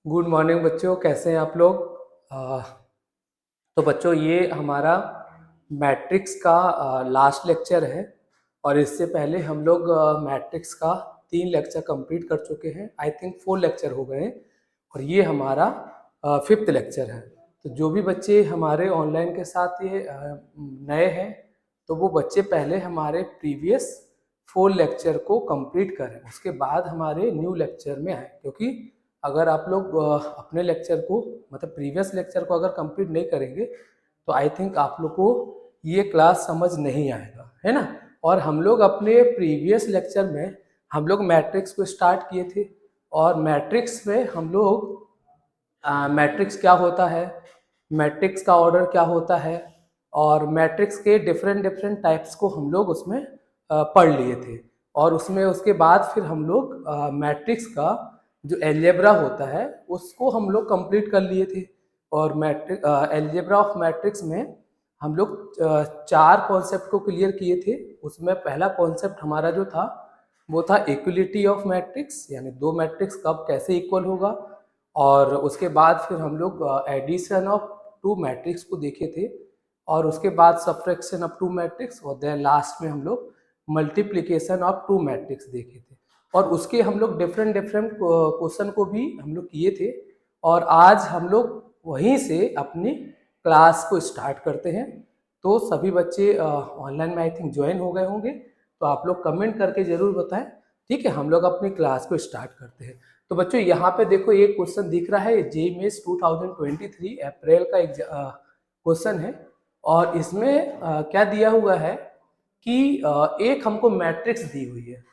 Good morning बच्चों, कैसे हैं आप लोग। तो बच्चों, ये हमारा मैट्रिक्स का लास्ट लेक्चर है और इससे पहले हम लोग मैट्रिक्स का 3 लेक्चर कंप्लीट कर चुके हैं। आई थिंक 4 लेक्चर हो गए हैं और ये हमारा 5th लेक्चर है। तो जो भी बच्चे हमारे ऑनलाइन के साथ ये नए हैं तो वो बच्चे पहले हमारे प्रीवियस 4 लेक्चर को कंप्लीट करें, उसके बाद हमारे न्यू लेक्चर में आए। क्योंकि अगर आप लोग अपने लेक्चर को मतलब प्रीवियस लेक्चर को अगर कंप्लीट नहीं करेंगे तो आई थिंक आप लोग को ये क्लास समझ नहीं आएगा, है ना। और हम लोग अपने प्रीवियस लेक्चर में हम लोग मैट्रिक्स को स्टार्ट किए थे और मैट्रिक्स में हम लोग मैट्रिक्स क्या होता है, मैट्रिक्स का ऑर्डर क्या होता है और मैट्रिक्स के डिफरेंट टाइप्स को हम लोग उसमें पढ़ लिए थे। और उसमें उसके बाद फिर हम लोग मैट्रिक्स का जो एल्जेब्रा होता है उसको हम लोग कंप्लीट कर लिए थे। और मैट्रिक एल्जेब्रा ऑफ मैट्रिक्स में हम लोग 4 कॉन्सेप्ट को क्लियर किए थे। उसमें पहला कॉन्सेप्ट हमारा जो था वो था इक्वलिटी ऑफ मैट्रिक्स, यानी 2 मैट्रिक्स कब कैसे इक्वल होगा। और उसके बाद फिर हम लोग एडिशन ऑफ 2 मैट्रिक्स को देखे थे और उसके बाद सब्ट्रैक्शन ऑफ 2 मैट्रिक्स और देन लास्ट में हम लोग मल्टीप्लिकेशन ऑफ 2 मैट्रिक्स देखे थे। और उसके हम लोग डिफरेंट क्वेश्चन को भी हम लोग किए थे। और आज हम लोग वहीं से अपनी क्लास को स्टार्ट करते हैं। तो सभी बच्चे ऑनलाइन में आई थिंक ज्वाइन हो गए होंगे, तो आप लोग कमेंट करके ज़रूर बताएं। ठीक है, हम लोग अपनी क्लास को स्टार्ट करते हैं। तो बच्चों यहाँ पे देखो एक क्वेश्चन दिख रहा है, जेईई 2023 अप्रैल का एक क्वेश्चन है। और इसमें क्या दिया हुआ है कि एक हमको मैट्रिक्स दी हुई है।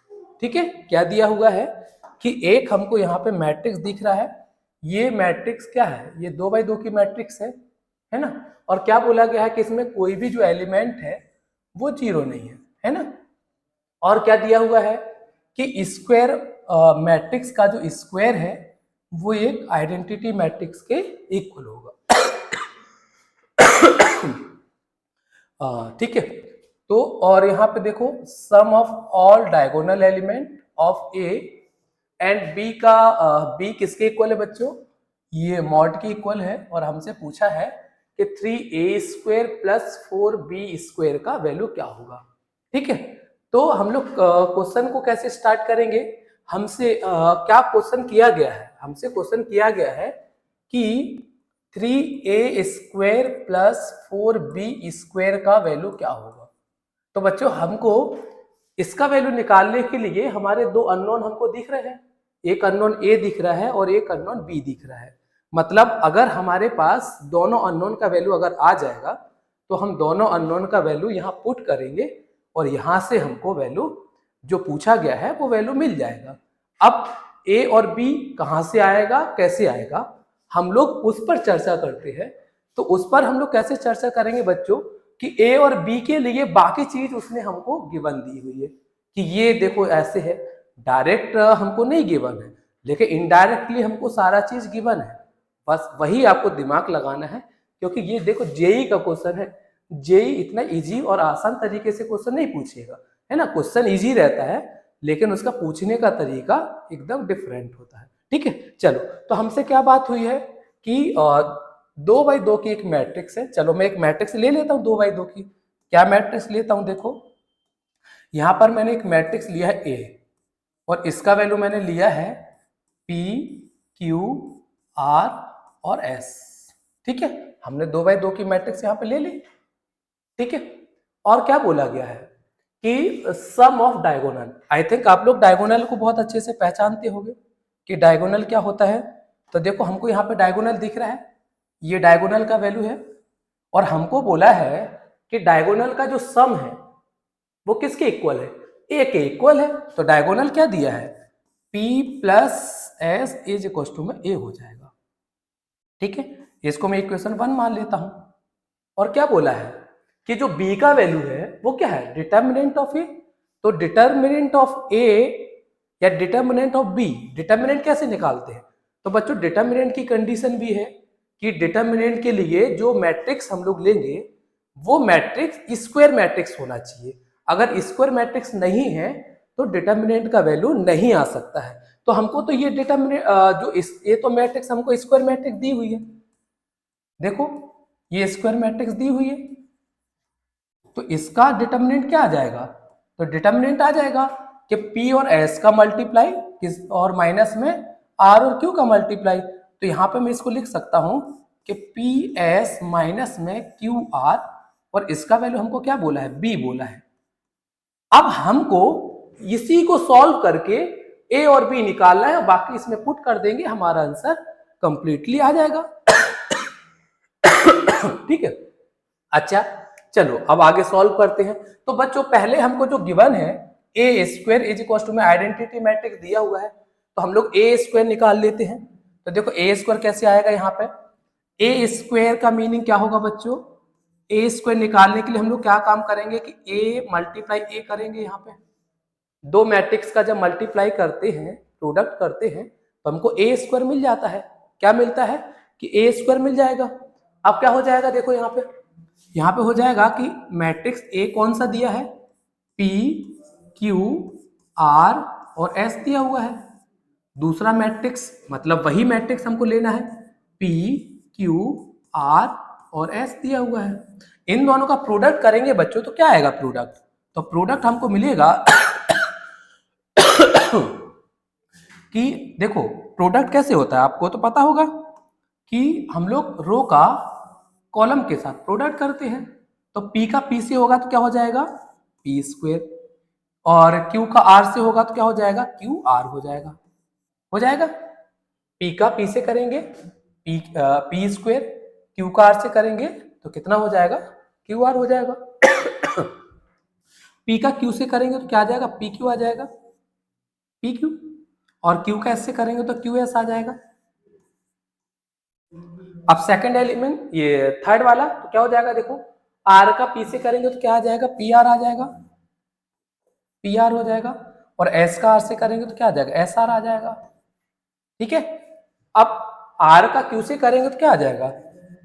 ठीक है, क्या दिया हुआ है कि एक हमको यहाँ पे मैट्रिक्स दिख रहा है। ये मैट्रिक्स क्या है, ये 2x2 की मैट्रिक्स है ना। और क्या बोला गया है कि इसमें कोई भी जो एलिमेंट है वो 0 नहीं है ना। और क्या दिया हुआ है कि स्क्वायर मैट्रिक्स का जो स्क्वायर है वो एक आइडेंटिटी मैट्रिक्स के इक्वल होगा। ठीक है, तो और यहाँ पे देखो sum of all diagonal element of A and B का बी किसके इक्वल है बच्चों, ये मॉड के इक्वल है। और हमसे पूछा है कि 3a² + 4b² का वैल्यू क्या होगा। ठीक है, तो हम लोग क्वेश्चन को कैसे स्टार्ट करेंगे। हमसे क्या क्वेश्चन किया गया है, हमसे क्वेश्चन किया गया है कि 3a² + 4b² का वैल्यू क्या होगा। तो बच्चों हमको इसका वैल्यू निकालने के लिए हमारे 2 अननोन हमको दिख रहे हैं, एक अननोन a दिख रहा है और एक अननोन b दिख रहा है। मतलब अगर हमारे पास दोनों अननोन का वैल्यू अगर आ जाएगा तो हम दोनों अननोन का वैल्यू यहाँ पुट करेंगे और यहाँ से हमको वैल्यू जो पूछा गया है वो वैल्यू मिल जाएगा। अब a और b कहाँ से आएगा, कैसे आएगा, हम लोग उस पर चर्चा करते हैं। तो उस पर हम लोग कैसे चर्चा करेंगे बच्चों कि a और b के लिए बाकी चीज उसने हमको गिवन दी हुई है कि ये देखो ऐसे है। डायरेक्ट हमको नहीं गिवन है लेकिन इनडायरेक्टली हमको सारा चीज गिवन है। बस वही आपको दिमाग लगाना है क्योंकि ये देखो जेई का क्वेश्चन है। जेई इतना इजी और आसान तरीके से क्वेश्चन नहीं पूछेगा, है ना। क्वेश्चन इजी रहता है लेकिन उसका पूछने का तरीका एकदम डिफरेंट होता है। ठीक है, चलो तो हमसे क्या बात हुई है कि 2x2 की एक मैट्रिक्स है। चलो मैं एक मैट्रिक्स ले लेता हूँ 2x2 की। क्या मैट्रिक्स लेता हूँ, देखो यहाँ पर मैंने एक मैट्रिक्स लिया है A और इसका वैल्यू मैंने लिया है P, Q, R और S। ठीक है, हमने 2x2 की मैट्रिक्स यहाँ पे ले ली। ठीक है, और क्या बोला गया है कि सम ऑफ डायगोनल। आई थिंक आप लोग डायगोनल को बहुत अच्छे से पहचानते होंगे कि डायगोनल क्या होता है। तो देखो हमको यहाँ पे डायगोनल दिख रहा है, ये डायगोनल का वैल्यू है। और हमको बोला है कि डायगोनल का जो सम है वो किसके इक्वल है, ए के इक्वल है। तो डायगोनल क्या दिया है, P + S = में A हो जाएगा। ठीक है, इसको मैं इक्वेशन 1 मान लेता हूं। और क्या बोला है कि जो B का वैल्यू है वो क्या है, डिटर्मिनेंट ऑफ A। तो डिटर्मिनेंट ऑफ A या डिटर्मिनेंट ऑफ B, डिटर्मिनेंट कैसे निकालते हैं। तो बच्चों डिटर्मिनेंट की कंडीशन भी है कि डिटर्मिनेंट के लिए जो मैट्रिक्स हम लोग लेंगे वो मैट्रिक्स स्क्वायर मैट्रिक्स होना चाहिए। अगर स्क्वायर मैट्रिक्स नहीं है तो डिटर्मिनेंट का वैल्यू नहीं आ सकता है। तो हमको तो ये डिटर्मिनेंट ये तो मैट्रिक्स हमको स्क्वायर मैट्रिक्स दी हुई है, देखो ये स्क्वायर मैट्रिक्स दी हुई है, तो इसका डिटर्मिनेंट क्या आ जाएगा? तो डिटर्मिनेंट आ जाएगा कि P और S का मल्टीप्लाई किस और माइनस में R और Q का मल्टीप्लाई। तो यहाँ पे मैं इसको लिख सकता हूं कि PS माइनस में QR, और इसका वैल्यू हमको क्या बोला है? B बोला है। अब हमको इसी को सॉल्व करके A और B निकालना है, बाकी इसमें पुट कर देंगे, हमारा आंसर कंप्लीटली आ जाएगा। ठीक है, अच्छा चलो अब आगे सॉल्व करते हैं। तो बच्चों पहले हमको जो गिवन है ए स्क्वायर इज इक्वल टू में आइडेंटिटी मैट्रिक्स दिया हुआ है, तो हम लोग ए स्क्वायर निकाल लेते हैं। तो देखो ए स्क्वायर कैसे आएगा, यहाँ पे ए स्क्वायर का मीनिंग क्या होगा बच्चों? ए स्क्वायर निकालने के लिए हम लोग क्या काम करेंगे कि ए मल्टीप्लाई ए करेंगे। यहाँ पे दो मैट्रिक्स का जब मल्टीप्लाई करते हैं, प्रोडक्ट करते हैं, तो हमको ए स्क्वायर मिल जाता है। क्या मिलता है कि ए स्क्वायर मिल जाएगा। अब क्या हो जाएगा, देखो यहाँ पे हो जाएगा कि मैट्रिक्स ए कौन सा दिया है? P, Q, R और S दिया हुआ है। दूसरा मैट्रिक्स मतलब वही मैट्रिक्स हमको लेना है, P, Q, R और S दिया हुआ है। इन दोनों का प्रोडक्ट करेंगे बच्चों, तो क्या आएगा प्रोडक्ट? तो प्रोडक्ट हमको मिलेगा कि देखो प्रोडक्ट कैसे होता है, आपको तो पता होगा कि हम लोग रो का कॉलम के साथ प्रोडक्ट करते हैं। तो P का P से होगा तो क्या हो जाएगा? P स्क्वायर, और Q का R से होगा तो क्या हो जाएगा? QR हो जाएगा। हो जाएगा, P का P से करेंगे P स्क्वायर, Q का R से करेंगे तो कितना हो जाएगा? QR हो जाएगा। P का Q से करेंगे तो क्या आ जाएगा? PQ आ जाएगा, PQ, और Q का S से करेंगे तो QS आ जाएगा। अब सेकंड एलिमेंट ये थर्ड वाला तो क्या हो जाएगा, देखो R का P से करेंगे तो क्या आ जाएगा? PR आ जाएगा, PR हो जाएगा, और S का R से करेंगे तो क्या आ जाएगा? SR आ जाएगा। ठीक है, अब R का Q से करेंगे तो क्या आ जाएगा?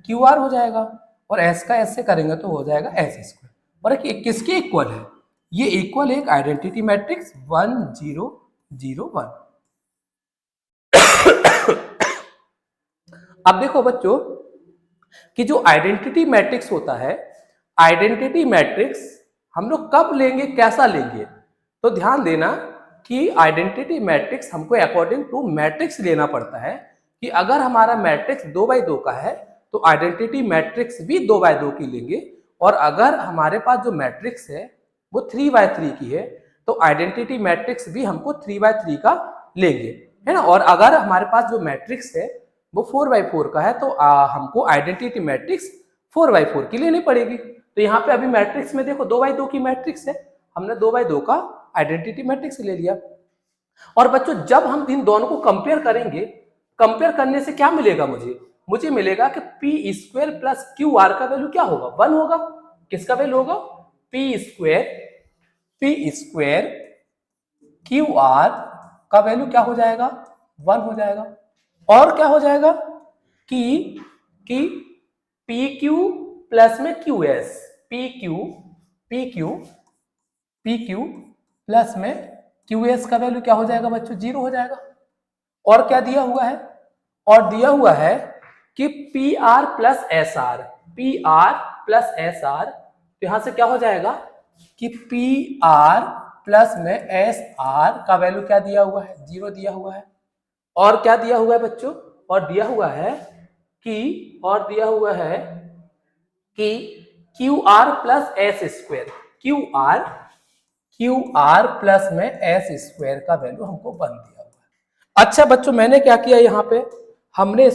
QR हो जाएगा, और S का S से करेंगे तो हो जाएगा S स्क्वायर। और किसके इक्वल है? ये इक्वल एक आइडेंटिटी मैट्रिक्स 1 0 0 1। अब देखो बच्चों कि जो आइडेंटिटी मैट्रिक्स होता है, आइडेंटिटी मैट्रिक्स हम लोग कब लेंगे, कैसा लेंगे? तो ध्यान देना कि आइडेंटिटी मैट्रिक्स हमको अकॉर्डिंग टू मैट्रिक्स लेना पड़ता है। कि अगर हमारा मैट्रिक्स 2x2 का है तो आइडेंटिटी मैट्रिक्स भी 2x2 की लेंगे, और अगर हमारे पास जो मैट्रिक्स है वो 3x3 की है तो आइडेंटिटी मैट्रिक्स भी हमको 3x3 का लेंगे, है ना। और अगर हमारे पास जो मैट्रिक्स है वो 4x4 का है तो हमको आइडेंटिटी मैट्रिक्स 4x4 की लेनी पड़ेगी। तो यहाँ पे अभी मैट्रिक्स में देखो 2x2 की मैट्रिक्स है, हमने 2x2 का आइडेंटिटी मैट्रिक्स ले लिया। और बच्चों जब हम इन दोनों को कंपेयर करेंगे, कंपेयर करने से क्या मिलेगा मुझे मिलेगा कि P स्क्वायर प्लस QR का वैल्यू क्या होगा? 1 होगा। किसका वैल्यू होगा? P स्क्वायर QR का वैल्यू क्या हो जाएगा? 1 हो जाएगा। और क्या हो जाएगा कि PQ प्लस में QS, PQ प्लस में QS का वैल्यू क्या हो जाएगा बच्चों? 0 हो जाएगा। और क्या दिया हुआ है? और दिया हुआ है कि PR प्लस SR, तो यहां से क्या हो जाएगा कि PR प्लस में SR का वैल्यू क्या दिया हुआ है? 0 दिया हुआ है। और क्या दिया हुआ है बच्चों? और दिया हुआ है कि QR plus S square, QR plus में S स्क्वायर का वैल्यू हमको 1 दिया हुआ है। अच्छा बच्चों मैंने क्या किया, यहाँ पे हमने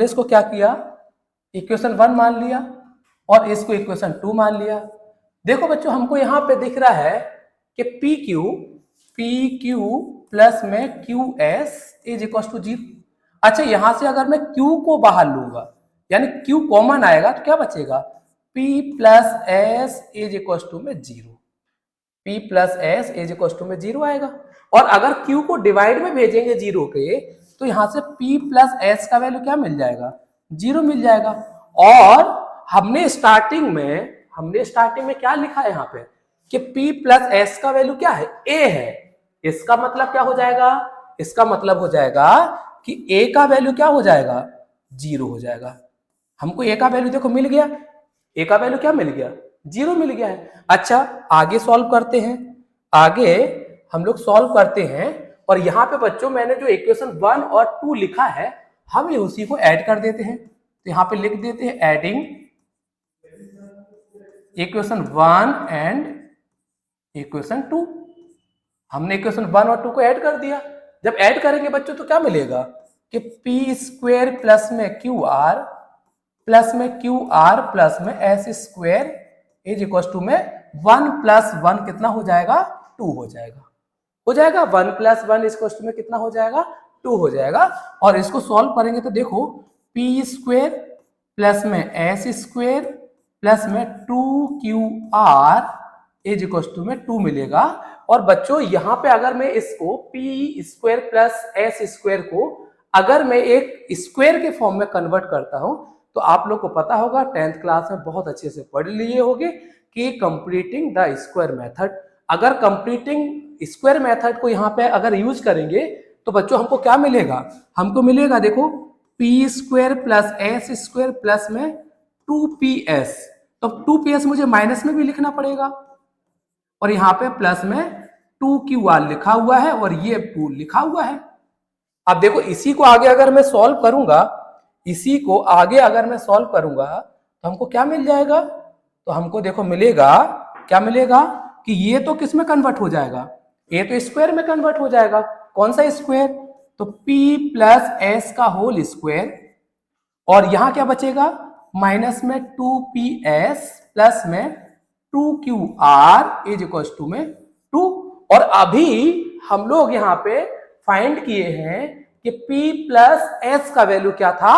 इसको क्या किया, इक्वेशन 1 मान लिया और इसको इक्वेशन 2 मान लिया। देखो बच्चों हमको यहाँ पे दिख रहा है कि PQ प्लस में QS इज इक्वल टू 0। अच्छा यहां से अगर मैं Q को बाहर लूंगा यानी Q कॉमन आएगा तो क्या बचेगा? P plus S is equal to में 0, P plus S is equal to में 0 आएगा। और अगर Q को डिवाइड में भेजेंगे 0 के तो यहां से P प्लस S का वैल्यू क्या मिल जाएगा? 0 मिल जाएगा। और हमने स्टार्टिंग में क्या लिखा है यहाँ पे कि p प्लस s का वैल्यू क्या है, a है। इसका मतलब क्या हो जाएगा, इसका मतलब हो जाएगा कि a का वैल्यू क्या हो जाएगा, 0 हो जाएगा। हमको a का वैल्यू देखो मिल गया, a का वैल्यू क्या मिल गया, 0 मिल गया है। अच्छा आगे सॉल्व करते हैं, आगे हम लोग सॉल्व करते हैं और यहाँ पे बच्चों मैंने जो इक्वेशन 1 और 2 लिखा है हम उसी को ऐड कर देते हैं। तो यहाँ पे लिख देते हैं एडिंग इक्वेशन 1 एंड इक्वेशन 2। हमने इक्वेशन 1 और 2 को ऐड कर दिया। जब ऐड करेंगे बच्चों तो क्या मिलेगा कि पी स्क्वायर प्लस में क्यू आर प्लस में क्यू आर प्लस में S square is equal to में 1 प्लस 1 कितना हो जाएगा, 2 हो जाएगा। हो जाएगा 1 प्लस 1 इक्वल टू में कितना हो जाएगा, 2 हो जाएगा। और इसको सॉल्व करेंगे तो देखो पी स्क्वायर प्लस में एस स्क्वायर प्लस में 2QR इज इक्वल टू में 2 मिलेगा। और बच्चों यहाँ पे अगर मैं इसको P square plus S square को अगर मैं एक स्क्वायर के फॉर्म में कन्वर्ट करता हूं तो आप लोग को पता होगा 10th क्लास में बहुत अच्छे से पढ़ लिए होंगे कि कंप्लीटिंग द स्क्वायर मेथड। अगर कंप्लीटिंग स्क्वायर मेथड को यहाँ पे अगर यूज करेंगे तो बच्चों हमको क्या मिलेगा, हमको मिलेगा देखो P square plus S square plus में 2PS। तो 2PS मुझे माइनस में भी लिखना पड़ेगा और यहाँ पे प्लस में 2QR लिखा हुआ है और ये 2 लिखा हुआ है। अब देखो इसी को आगे अगर मैं सॉल्व करूंगा, इसी को आगे अगर मैं सॉल्व करूंगा तो हमको क्या मिल जाएगा, तो हमको देखो मिलेगा, क्या मिलेगा कि ये तो किस में कन्वर्ट हो जाएगा, ये तो स्क्वायर में कन्वर्ट हो जाएगा। कौन सा स्क्वायर, तो p प्लस एस का होल स्क्वायर और यहां क्या बचेगा माइनस में 2PS प्लस में 2QR इज इक्वल टू में 2। और अभी हम लोग यहाँ पे फाइंड किए हैं कि p प्लस एस का वैल्यू क्या था,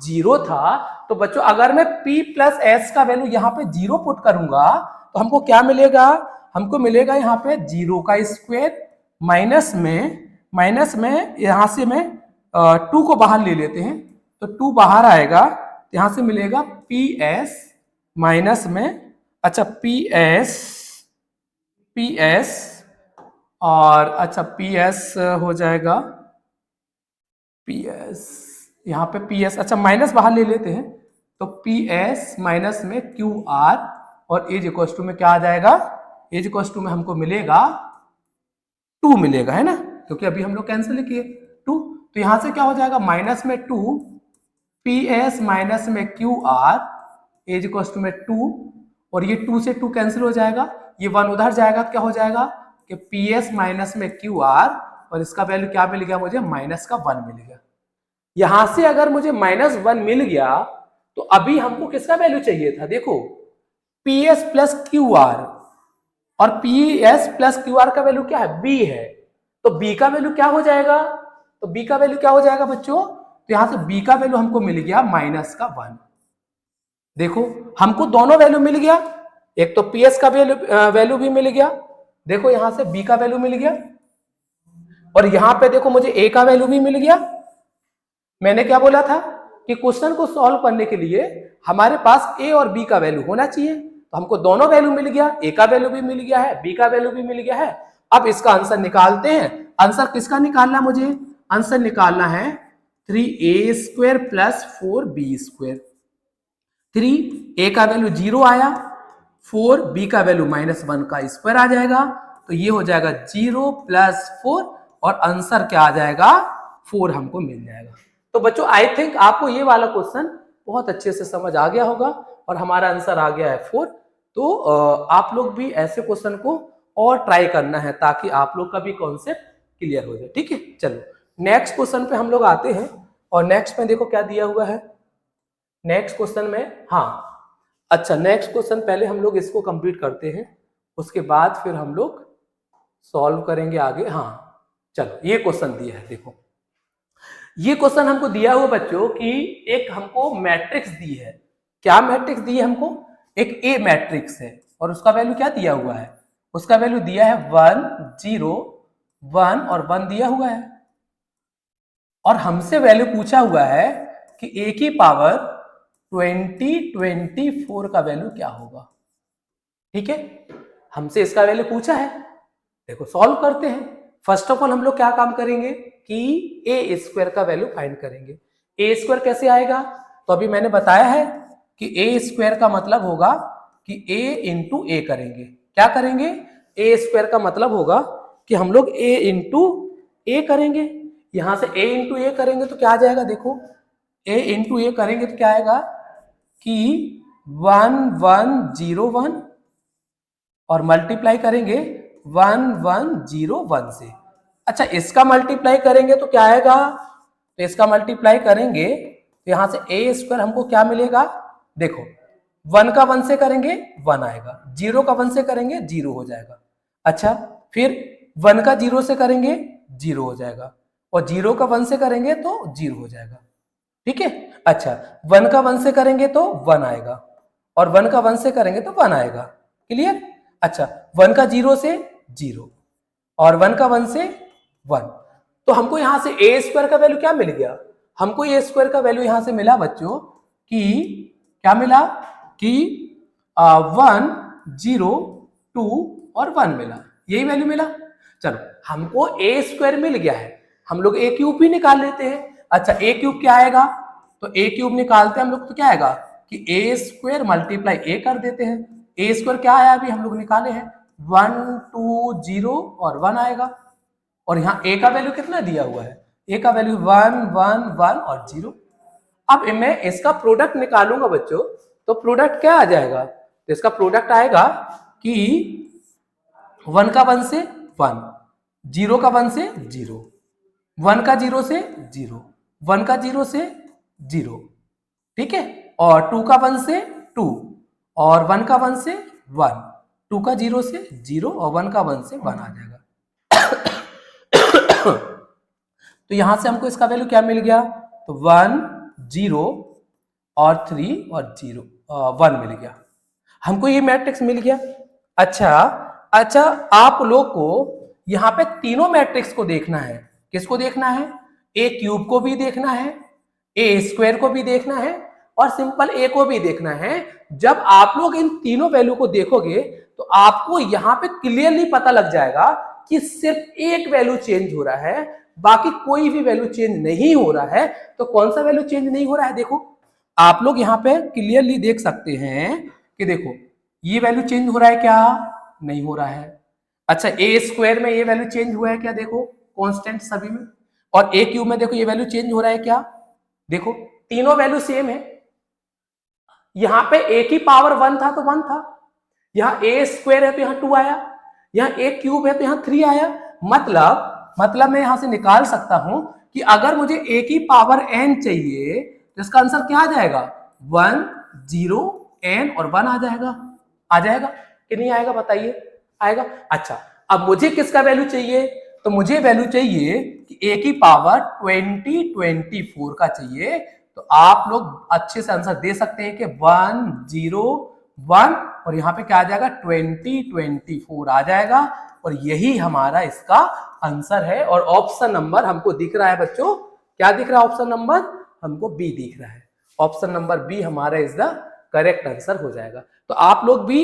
0 था। तो बच्चों अगर मैं p प्लस एस का वैल्यू यहाँ पे 0 पुट करूंगा तो हमको क्या मिलेगा, हमको मिलेगा यहाँ पे 0 का स्क्वायर माइनस में यहां से मैं 2 को बाहर ले लेते हैं तो 2 बाहर आएगा, तो यहां से मिलेगा PS माइनस में, अच्छा PS और अच्छा PS हो जाएगा PS, यहाँ पे PS, अच्छा माइनस बाहर ले लेते हैं तो PS माइनस में QR और एज इक्वल टू में क्या आ जाएगा, एज इक्वल टू में हमको मिलेगा 2 मिलेगा, है ना, क्योंकि अभी हम लोग कैंसिल किए 2। तो यहां से क्या हो जाएगा माइनस में 2 PS माइनस में QR एज इक्वल टू में 2 और ये 2 से 2 कैंसिल हो जाएगा, ये 1 उधर जाएगा तो क्या हो जाएगा कि PS माइनस में QR और इसका वैल्यू क्या मिल गया मुझे, माइनस का 1 मिल गया। यहां से अगर मुझे माइनस 1 मिल गया तो अभी हमको किसका वैल्यू चाहिए था, देखो PS प्लस QR और PS प्लस QR का वैल्यू क्या है, B है। तो B का वैल्यू क्या हो जाएगा, तो B का वैल्यू क्या हो जाएगा बच्चों, तो यहां से B का वैल्यू हमको मिल गया माइनस का 1। देखो हमको दोनों वैल्यू मिल गया, एक तो PS का वैल्यू भी मिल गया, देखो यहां से B का वैल्यू मिल गया और यहां पे देखो मुझे A का वैल्यू भी मिल गया। मैंने क्या बोला था कि क्वेश्चन को सॉल्व करने के लिए हमारे पास A और B का वैल्यू होना चाहिए, तो हमको दोनों वैल्यू मिल गया, A का वैल्यू भी मिल गया है, B का वैल्यू भी मिल गया है। अब इसका आंसर निकालते हैं। आंसर किसका निकालना है मुझे, आंसर निकालना है 3A square plus 4B square. 3A का वैल्यू 0 आया, 4B का वैल्यू माइनस 1 का स्क्वायर आ जाएगा, तो ये हो जाएगा 0 प्लस 4 और आंसर क्या आ जाएगा, 4 हमको मिल जाएगा। तो बच्चों आई थिंक आपको ये वाला क्वेश्चन बहुत अच्छे से समझ आ गया होगा और हमारा आंसर आ गया है 4। तो आप लोग भी ऐसे क्वेश्चन को और ट्राई करना है ताकि आप लोग का भी कॉन्सेप्ट क्लियर हो जाए, ठीक है। चलो नेक्स्ट क्वेश्चन पे हम लोग आते हैं और नेक्स्ट में देखो क्या दिया हुआ है नेक्स्ट क्वेश्चन में। हाँ अच्छा, नेक्स्ट क्वेश्चन पहले हम लोग इसको कंप्लीट करते हैं, उसके बाद फिर हम लोग सॉल्व करेंगे आगे। हाँ चलो ये क्वेश्चन दिया है, देखो ये क्वेश्चन हमको दिया हुआ बच्चों कि एक हमको मैट्रिक्स दी है। क्या मैट्रिक्स दी है हमको, एक ए मैट्रिक्स है और उसका वैल्यू क्या दिया हुआ है, उसका वैल्यू दिया है 1 0 1 और 1 दिया हुआ है और हमसे वैल्यू पूछा हुआ है कि ए की पावर 20 24 का वैल्यू क्या होगा, ठीक है। हमसे इसका वैल्यू पूछा है। देखो सॉल्व करते हैं। फर्स्ट ऑफ ऑल हम लोग क्या काम करेंगे कि ए स्क्वायर का वैल्यू फाइंड करेंगे। ए स्क्वायर कैसे आएगा? तो अभी मैंने बताया है कि ए स्क्वायर का मतलब होगा कि ए इंटू ए करेंगे। क्या करेंगे? ए स्क्वायर का मतलब होगा कि हम लोग ए इंटू ए करेंगे। यहां से ए इंटू ए करेंगे तो क्या आ जाएगा? देखो ए इंटू ए करेंगे तो क्या आएगा कि 1101 और मल्टीप्लाई करेंगे 1101 से। अच्छा इसका मल्टीप्लाई करेंगे तो क्या आएगा? तो इसका मल्टीप्लाई करेंगे तो यहां से ए स्क्वायर हमको क्या मिलेगा? देखो 1 का 1 से करेंगे 1 आएगा, 0 का 1 से करेंगे 0 हो जाएगा। अच्छा फिर 1 का 0 से करेंगे 0 हो जाएगा और 0 का 1 से करेंगे तो 0 हो जाएगा। ठीक है। अच्छा 1 का 1 से करेंगे तो 1 आएगा और 1 का 1 से करेंगे तो 1 आएगा। क्लियर? अच्छा 1 का 0 से 0 और 1 का 1 से 1। तो हमको यहां से ए स्क्वायर का वैल्यू क्या मिल गया? हमको ए स्क्वायर का वैल्यू यहां से मिला बच्चों कि क्या मिला कि 1 0 2 और 1 मिला। यही वैल्यू मिला। चलो हमको ए स्क्वायर मिल गया है, हम लोग ए क्यूब भी निकाल लेते हैं। अच्छा ए क्यूब क्या आएगा? तो ए क्यूब निकालते हैं हम लोग तो क्या आएगा कि ए स्क्वायर मल्टीप्लाई ए कर देते हैं। ए स्क्वायर क्या आया अभी हम लोग निकाले हैं 1 2 0 और 1 आएगा और यहाँ ए का वैल्यू कितना दिया हुआ है? ए का वैल्यू 1 1 1 और 0। अब मैं इसका प्रोडक्ट निकालूंगा बच्चों तो प्रोडक्ट क्या आ जाएगा? तो इसका प्रोडक्ट आएगा कि 1 का 1 से 1, 0 का 1 से 0, 1 का 0 से 0, 1 का 0 से 0, ठीक है, और 2 का 1 से 2 और 1 का 1 से 1, 2 का 0 से 0 और 1 का 1 से 1 आ जाएगा। तो यहां से हमको इसका वैल्यू क्या मिल गया? तो 1 0 और 3 और 0 1 मिल गया। हमको ये मैट्रिक्स मिल गया। अच्छा आप लोग को यहाँ पे तीनों मैट्रिक्स को देखना है। किसको देखना है? ए क्यूब को भी देखना है, ए स्क्वायर को भी देखना है और सिंपल ए को भी देखना है। जब आप लोग इन तीनों वैल्यू को देखोगे तो आपको यहाँ पे क्लियरली पता लग जाएगा कि सिर्फ एक वैल्यू चेंज हो रहा है, बाकी कोई भी वैल्यू चेंज नहीं हो रहा है। तो कौन सा वैल्यू चेंज नहीं हो रहा है? देखो आप लोग यहाँ पे क्लियरली देख सकते हैं कि देखो ये वैल्यू चेंज हो रहा है क्या? नहीं हो रहा है। अच्छा ए स्क्वायर में ये वैल्यू चेंज हुआ है क्या? देखो कांस्टेंट सभी में। और ए क्यूब में देखो ये वैल्यू चेंज हो रहा है क्या? देखो तीनों वैल्यू सेम है। यहां पे ए की पावर 1 था तो 1 था, यहां ए स्क्वायर है तो यहां 2 आया, यहां ए क्यूब है तो यहां 3 आया। मतलब मैं यहां से निकाल सकता हूं कि अगर मुझे ए की पावर n चाहिए तो इसका आंसर क्या आ जाएगा? 1 0 n और 1 आ जाएगा कि नहीं आएगा? बताइए आएगा। अच्छा अब मुझे किसका वैल्यू चाहिए? तो मुझे वैल्यू चाहिए कि ए की पावर 24 का चाहिए। तो आप लोग अच्छे से आंसर दे सकते हैं कि 1 0 1 और यहां पे क्या आ जाएगा? 24 आ जाएगा और यही हमारा इसका आंसर है। और ऑप्शन नंबर हमको दिख रहा है बच्चों, क्या दिख रहा है? ऑप्शन नंबर हमको बी दिख रहा है। ऑप्शन नंबर बी हमारा इज द करेक्ट आंसर हो जाएगा। तो आप लोग भी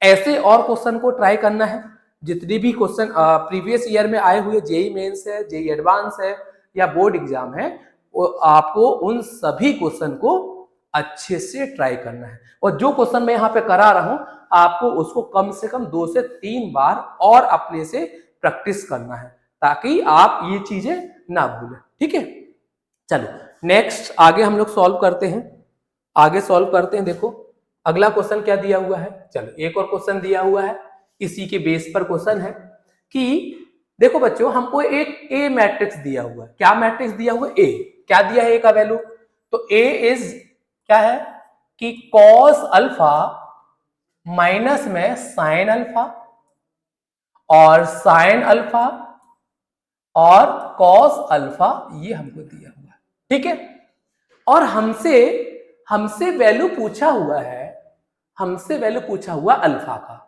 ऐसे और क्वेश्चन को ट्राई करना है। जितनी भी क्वेश्चन प्रीवियस ईयर में आए हुए जेई मेंस है, जेई एडवांस है या बोर्ड एग्जाम है, वो आपको उन सभी क्वेश्चन को अच्छे से ट्राई करना है। और जो क्वेश्चन मैं यहाँ पे करा रहा हूं आपको उसको कम से कम 2 से 3 बार और अपने से प्रैक्टिस करना है ताकि आप ये चीजें ना भूलें। ठीक है, चलो नेक्स्ट आगे हम लोग सॉल्व करते हैं। देखो अगला क्वेश्चन क्या दिया हुआ है। चलो एक और क्वेश्चन दिया हुआ है, इसी के बेस पर क्वेश्चन है कि देखो बच्चों हमको एक ए मैट्रिक्स दिया हुआ है। क्या मैट्रिक्स दिया हुआ है? ए। क्या दिया है ए का वैल्यू? तो ए इज क्या है कि कॉस अल्फा माइनस में साइन अल्फा और साइन अल्फा और कॉस अल्फा, ये हमको दिया हुआ है। ठीक है, और हमसे वैल्यू पूछा हुआ है, अल्फा का।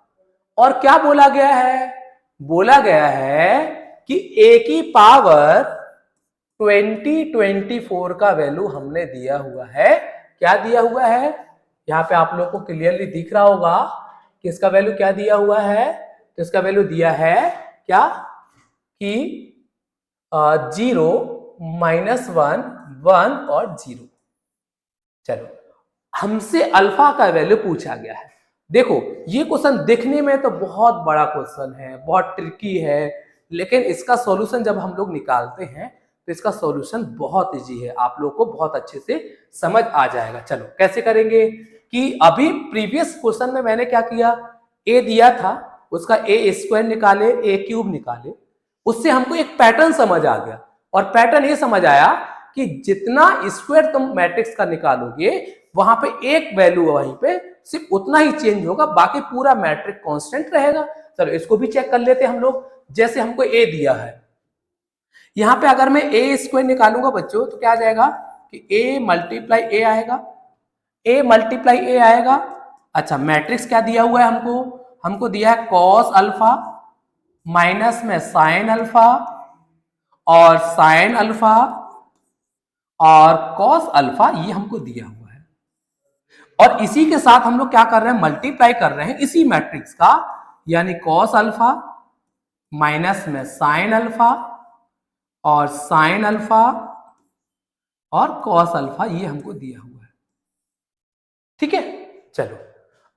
और क्या बोला गया है? बोला गया है कि ए की पावर 24 का वैल्यू हमने दिया हुआ है। क्या दिया हुआ है? यहां पे आप लोगों को क्लियरली दिख रहा होगा किसका वैल्यू क्या दिया हुआ है, तो इसका वैल्यू दिया है क्या कि 0, -1, 1 और 0। चलो हमसे अल्फा का वैल्यू पूछा गया है। देखो ये क्वेश्चन देखने में तो बहुत बड़ा क्वेश्चन है, बहुत ट्रिकी है, लेकिन इसका सॉल्यूशन जब हम लोग निकालते हैं तो इसका सॉल्यूशन बहुत इजी है, आप लोग को बहुत अच्छे से समझ आ जाएगा। चलो कैसे करेंगे कि अभी प्रीवियस क्वेश्चन में मैंने क्या किया, ए दिया था उसका ए स्क्वायर निकाले, ए क्यूब निकाले, उससे हमको एक पैटर्न समझ आ गया और पैटर्न ये समझ आया कि जितना स्क्वायर तुम मैट्रिक्स का निकालोगे वहां पे एक वैल्यू वहीं पे सिर्फ उतना ही चेंज होगा, बाकी पूरा मैट्रिक कांस्टेंट रहेगा। चलो इसको भी चेक कर लेते हैं हम लोग। जैसे हमको ए दिया है, यहां पे अगर मैं ए स्क्वायर निकालूंगा बच्चों तो क्या आ जाएगा कि ए मल्टीप्लाई ए आएगा, ए मल्टीप्लाई ए आएगा। अच्छा मैट्रिक्स क्या दिया हुआ है हमको, हमको दिया है कॉस अल्फा माइनस में साइन अल्फा और साइन अल्फा और कॉस अल्फा, ये हमको दिया हुआ है। और इसी के साथ हम लोग क्या कर रहे हैं, मल्टीप्लाई कर रहे हैं इसी मैट्रिक्स का, यानी कॉस अल्फा माइनस में साइन अल्फा और साइन अल्फा और कॉस अल्फा, ये हमको दिया हुआ है। ठीक है चलो।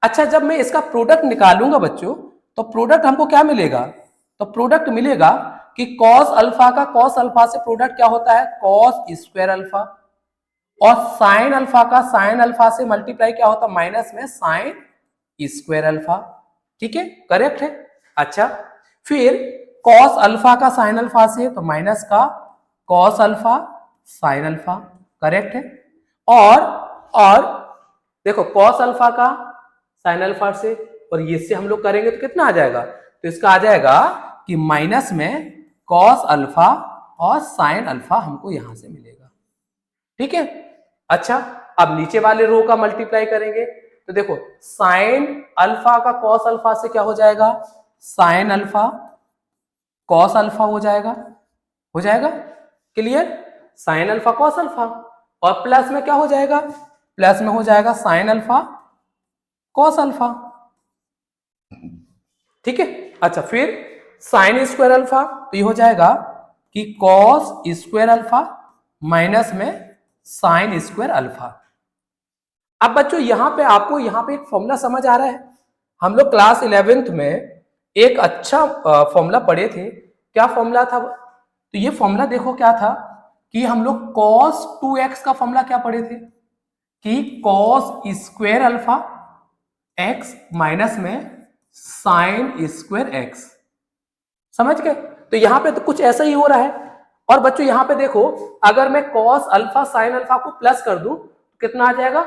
अच्छा जब मैं इसका प्रोडक्ट निकालूंगा बच्चों तो प्रोडक्ट हमको क्या मिलेगा, तो प्रोडक्ट मिलेगा कि कॉस अल्फा का कॉस अल्फा से प्रोडक्ट क्या होता है, कॉस स्क्वायर अल्फा, और साइन अल्फा का साइन अल्फा से मल्टीप्लाई क्या होता है, माइनस में साइन स्क्वायर अल्फा। ठीक है करेक्ट है। अच्छा फिर कॉस अल्फा का साइन अल्फा से तो माइनस का cos alpha sine alpha, correct है। और देखो कॉस अल्फा का साइन अल्फा से और ये से हम लोग करेंगे तो कितना आ जाएगा, तो इसका आ जाएगा कि माइनस में कॉस अल्फा और साइन अल्फा हमको यहां से मिलेगा। ठीक है। अच्छा अब नीचे वाले रो का मल्टीप्लाई करेंगे तो देखो साइन अल्फा का कॉस अल्फा से क्या हो जाएगा, साइन अल्फा कॉस अल्फा हो जाएगा, हो जाएगा clear, sine alpha cos alpha, और प्लस में क्या हो जाएगा, प्लस में हो जाएगा साइन अल्फा कॉस अल्फा। ठीक है। अच्छा फिर साइन स्क्वायर अल्फा तो ये हो जाएगा कि कॉस स्क्वायर अल्फा माइनस में साइन स्क्वायर अल्फा। अब बच्चों यहां पे आपको यहां पे एक फॉर्मूला समझ आ रहा है, हम लोग क्लास 11th में एक अच्छा फॉर्मूला पढ़े थे। क्या फॉर्मूला था, तो ये फॉर्मूला देखो क्या था कि हम लोग cos 2x का फॉर्मूला क्या पढ़े थे कि cos square alpha x minus में साइन स्क्वायर x, समझ गए। तो यहां पे तो कुछ ऐसा ही हो रहा है। और बच्चों यहां पे देखो अगर मैं cos अल्फा साइन अल्फा को प्लस कर दूं तो कितना आ जाएगा,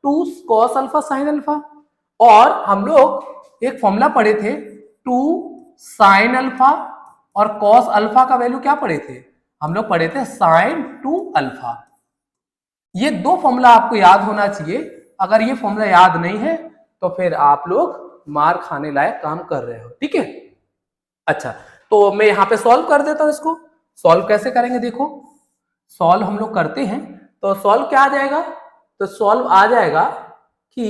2 cos अल्फा साइन अल्फा। और हम लोग एक फॉर्मूला पढ़े थे 2 साइन अल्फा और cos अल्फा का वैल्यू क्या पढ़े थे, हम लोग पढ़े थे साइन 2 अल्फा। ये दो फॉर्मूला आपको याद होना चाहिए, अगर ये फॉर्मूला याद नहीं है तो फिर आप लोग मार खाने लायक काम कर रहे हो। ठीक है। अच्छा तो मैं यहां पे सॉल्व कर देता हूं इसको। सॉल्व कैसे करेंगे, देखो सॉल्व हम लोग करते हैं तो सॉल्व क्या आ जाएगा, तो सॉल्व आ जाएगा कि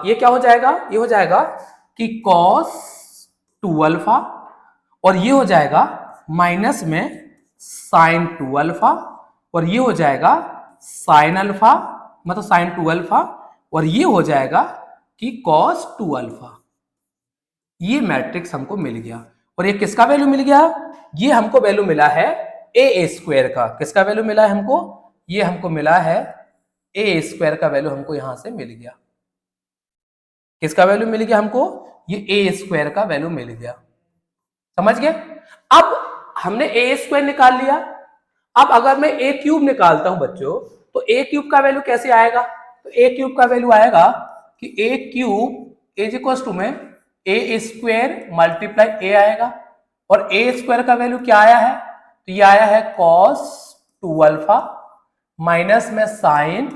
ये क्या हो जाएगा, ये हो जाएगा कि cos 2 अल्फा और ये हो जाएगा माइनस में साइन 2 अल्फा और ये हो जाएगा साइन अल्फा मतलब साइन 2 अल्फा और ये हो जाएगा कि cos 2 अल्फा। ये मैट्रिक्स हमको मिल गया। और ये किसका वैल्यू मिल गया, ये हमको वैल्यू मिला है ए स्क्वायर का। किसका वैल्यू मिला है हमको, ये हमको मिला है ए स्क्वायर का वैल्यू हमको यहां से मिल गया। किसका वैल्यू मिल गया हमको, ये ए स्क्वायर का वैल्यू मिल गया, समझ गए। अब हमने ए स्क्वायर निकाल लिया। अब अगर मैं ए क्यूब निकालता हूं बच्चों तो ए क्यूब का वैल्यू कैसे आएगा, तो ए क्यूब का वैल्यू आएगा कि ए क्यूब इज इक्वल टू में ए स्क्वायर मल्टीप्लाई ए आएगा। और ए स्क्वायर का वैल्यू क्या आया है, तो ये आया है cos 2 अल्फा माइनस में साइन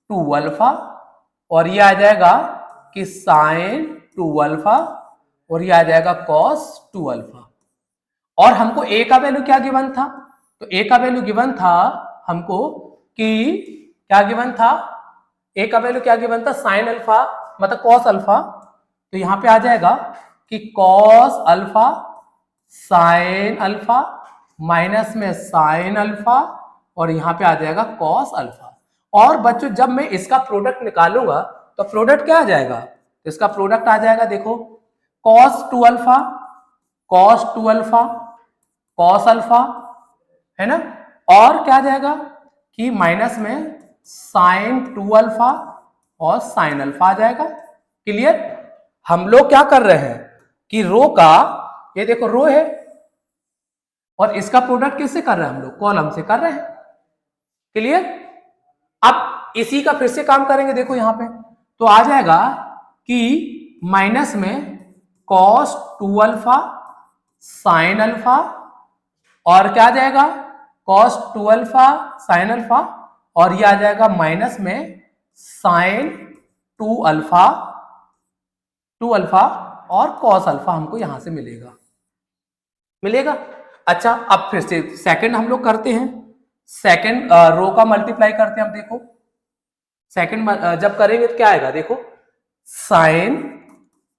2 अल्फा और ये आ जाएगा कि साइन 2 अल्फा और ये आ जाएगा cos 2 अल्फा। और हमको ए का वैल्यू क्या गिवन था, तो ए का वैल्यू गिवन था हमको कि क्या गिवन था, ए का वैल्यू क्या गिवन था, साइन अल्फा मतलब cos अल्फा तो यहां पे आ जाएगा कि cos alpha sine alpha minus में साइन अल्फा और यहां पे आ जाएगा कॉस अल्फा। और बच्चों जब मैं इसका प्रोडक्ट निकालूंगा तो प्रोडक्ट क्या आ जाएगा, तो इसका प्रोडक्ट आ जाएगा देखो cos two alpha cos alpha है ना, और क्या आ जाएगा कि माइनस में साइन टू अल्फा और साइन अल्फा आ जाएगा। क्लियर। हम लोग क्या कर रहे हैं कि रो का, ये देखो रो है और इसका प्रोडक्ट किससे कर रहे हैं हम लोग, कॉलम से कर रहे हैं। क्लियर। अब इसी का फिर से काम करेंगे, देखो यहां पे तो आ जाएगा कि माइनस में cos two alpha sine alpha और क्या आ जाएगा cos two alpha sine alpha और ये आ जाएगा माइनस में साइन टू अल्फा और कॉस अल्फा हमको यहां से मिलेगा। अच्छा अब फिर से सेकंड हम लोग करते हैं, सेकंड रो का मल्टीप्लाई करते हैं। अब देखो सेकंड जब करेंगे तो क्या आएगा, देखो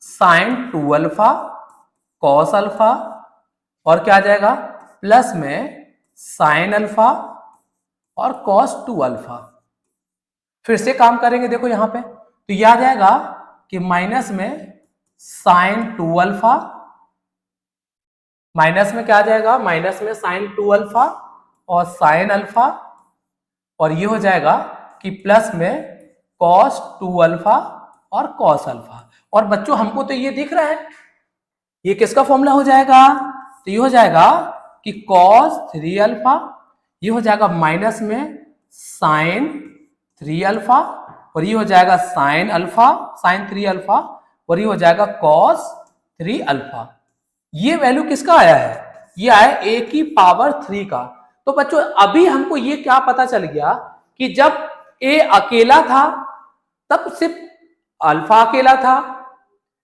sign to alpha cos alpha और क्या आ जाएगा प्लस में साइन अल्फा और कॉस टू अल्फा। फिर से काम करेंगे देखो यहां पे तो यह आ जाएगा कि माइनस में साइन टू अल्फा, माइनस में क्या आ जाएगा माइनस में साइन टू अल्फा और साइन अल्फा और ये हो जाएगा कि प्लस में कॉस टू अल्फा और कॉस अल्फा। और बच्चों हमको तो ये दिख रहा है, ये किसका फॉर्मूला हो जाएगा, तो ये हो जाएगा कि कॉस थ्री अल्फा, ये हो जाएगा माइनस में साइन थ्री अल्फा और ये हो जाएगा sine alpha sine three alpha और ये हो जाएगा कॉस थ्री अल्फा। ये वैल्यू किसका आया है, ये आया ए की पावर थ्री का। तो बच्चों अभी हमको ये क्या पता चल गया कि जब ए अकेला था तब सिर्फ अल्फा अकेला था,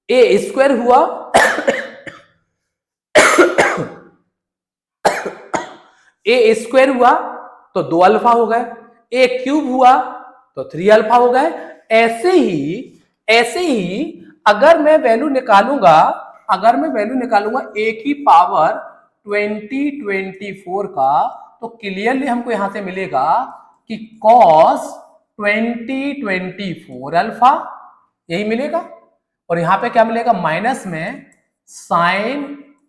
ए स्क्वायर हुआ ए स्क्वायर हुआ तो दो अल्फा हो गए, ए क्यूब हुआ तो थ्री अल्फा हो गए। ऐसे ही अगर मैं वैल्यू निकालूंगा ए की पावर 2024 का तो क्लियरली हमको यहां से मिलेगा कि cos 2024 अल्फा यही मिलेगा और यहां पे क्या मिलेगा माइनस में साइन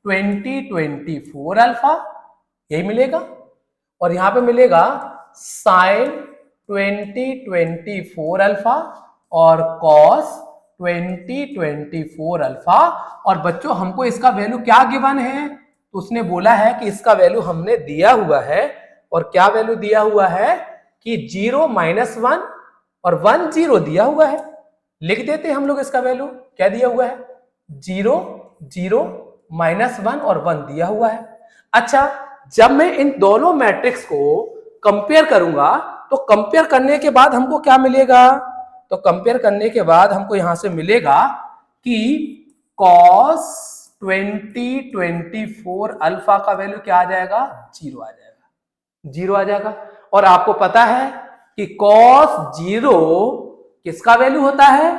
2024 अल्फा यही मिलेगा और यहां पे मिलेगा साइन 2024 अल्फा और कॉस 2024 अल्फा। और बच्चों हमको इसका वैल्यू क्या गिवन है, तो उसने बोला है कि इसका वैल्यू हमने दिया हुआ है और क्या वैल्यू दिया हुआ है कि 0 -1 और 1 0 दिया हुआ है। लिख देते हैं हम लोग इसका वैल्यू क्या दिया हुआ है 0 0 -1 और 1 दिया हुआ है। अच्छा जब मैं इन दोनों मैट्रिक्स को कंपेयर करूंगा तो कंपेयर करने के बाद हमको क्या मिलेगा, तो कंपेयर करने के बाद हमको यहां से मिलेगा कि cos 2024 अल्फा का वैल्यू क्या आ जाएगा 0 आ जाएगा। और आपको पता है कि cos 0 किसका वैल्यू होता है,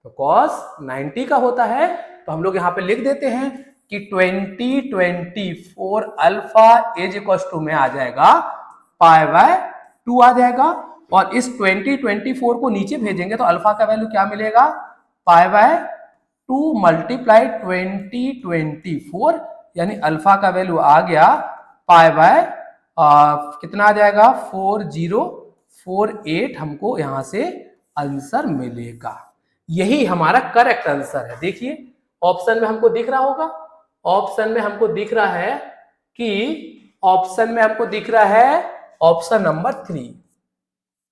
तो cos 90 का होता है। तो हम लोग यहां पे लिख देते हैं कि 2024 अल्फा इज इक्वल टू में आ जाएगा π/2 आ जाएगा और इस 2024 को नीचे भेजेंगे तो अल्फा का वैल्यू क्या मिलेगा π/2 मल्टीप्लाई 2024 यानी अल्फा का वैल्यू आ गया कितना आ जाएगा 4048 हमको यहां से आंसर मिलेगा। यही हमारा करेक्ट आंसर है। देखिए ऑप्शन में हमको दिख रहा होगा, ऑप्शन में हमको दिख रहा है कि option number 3,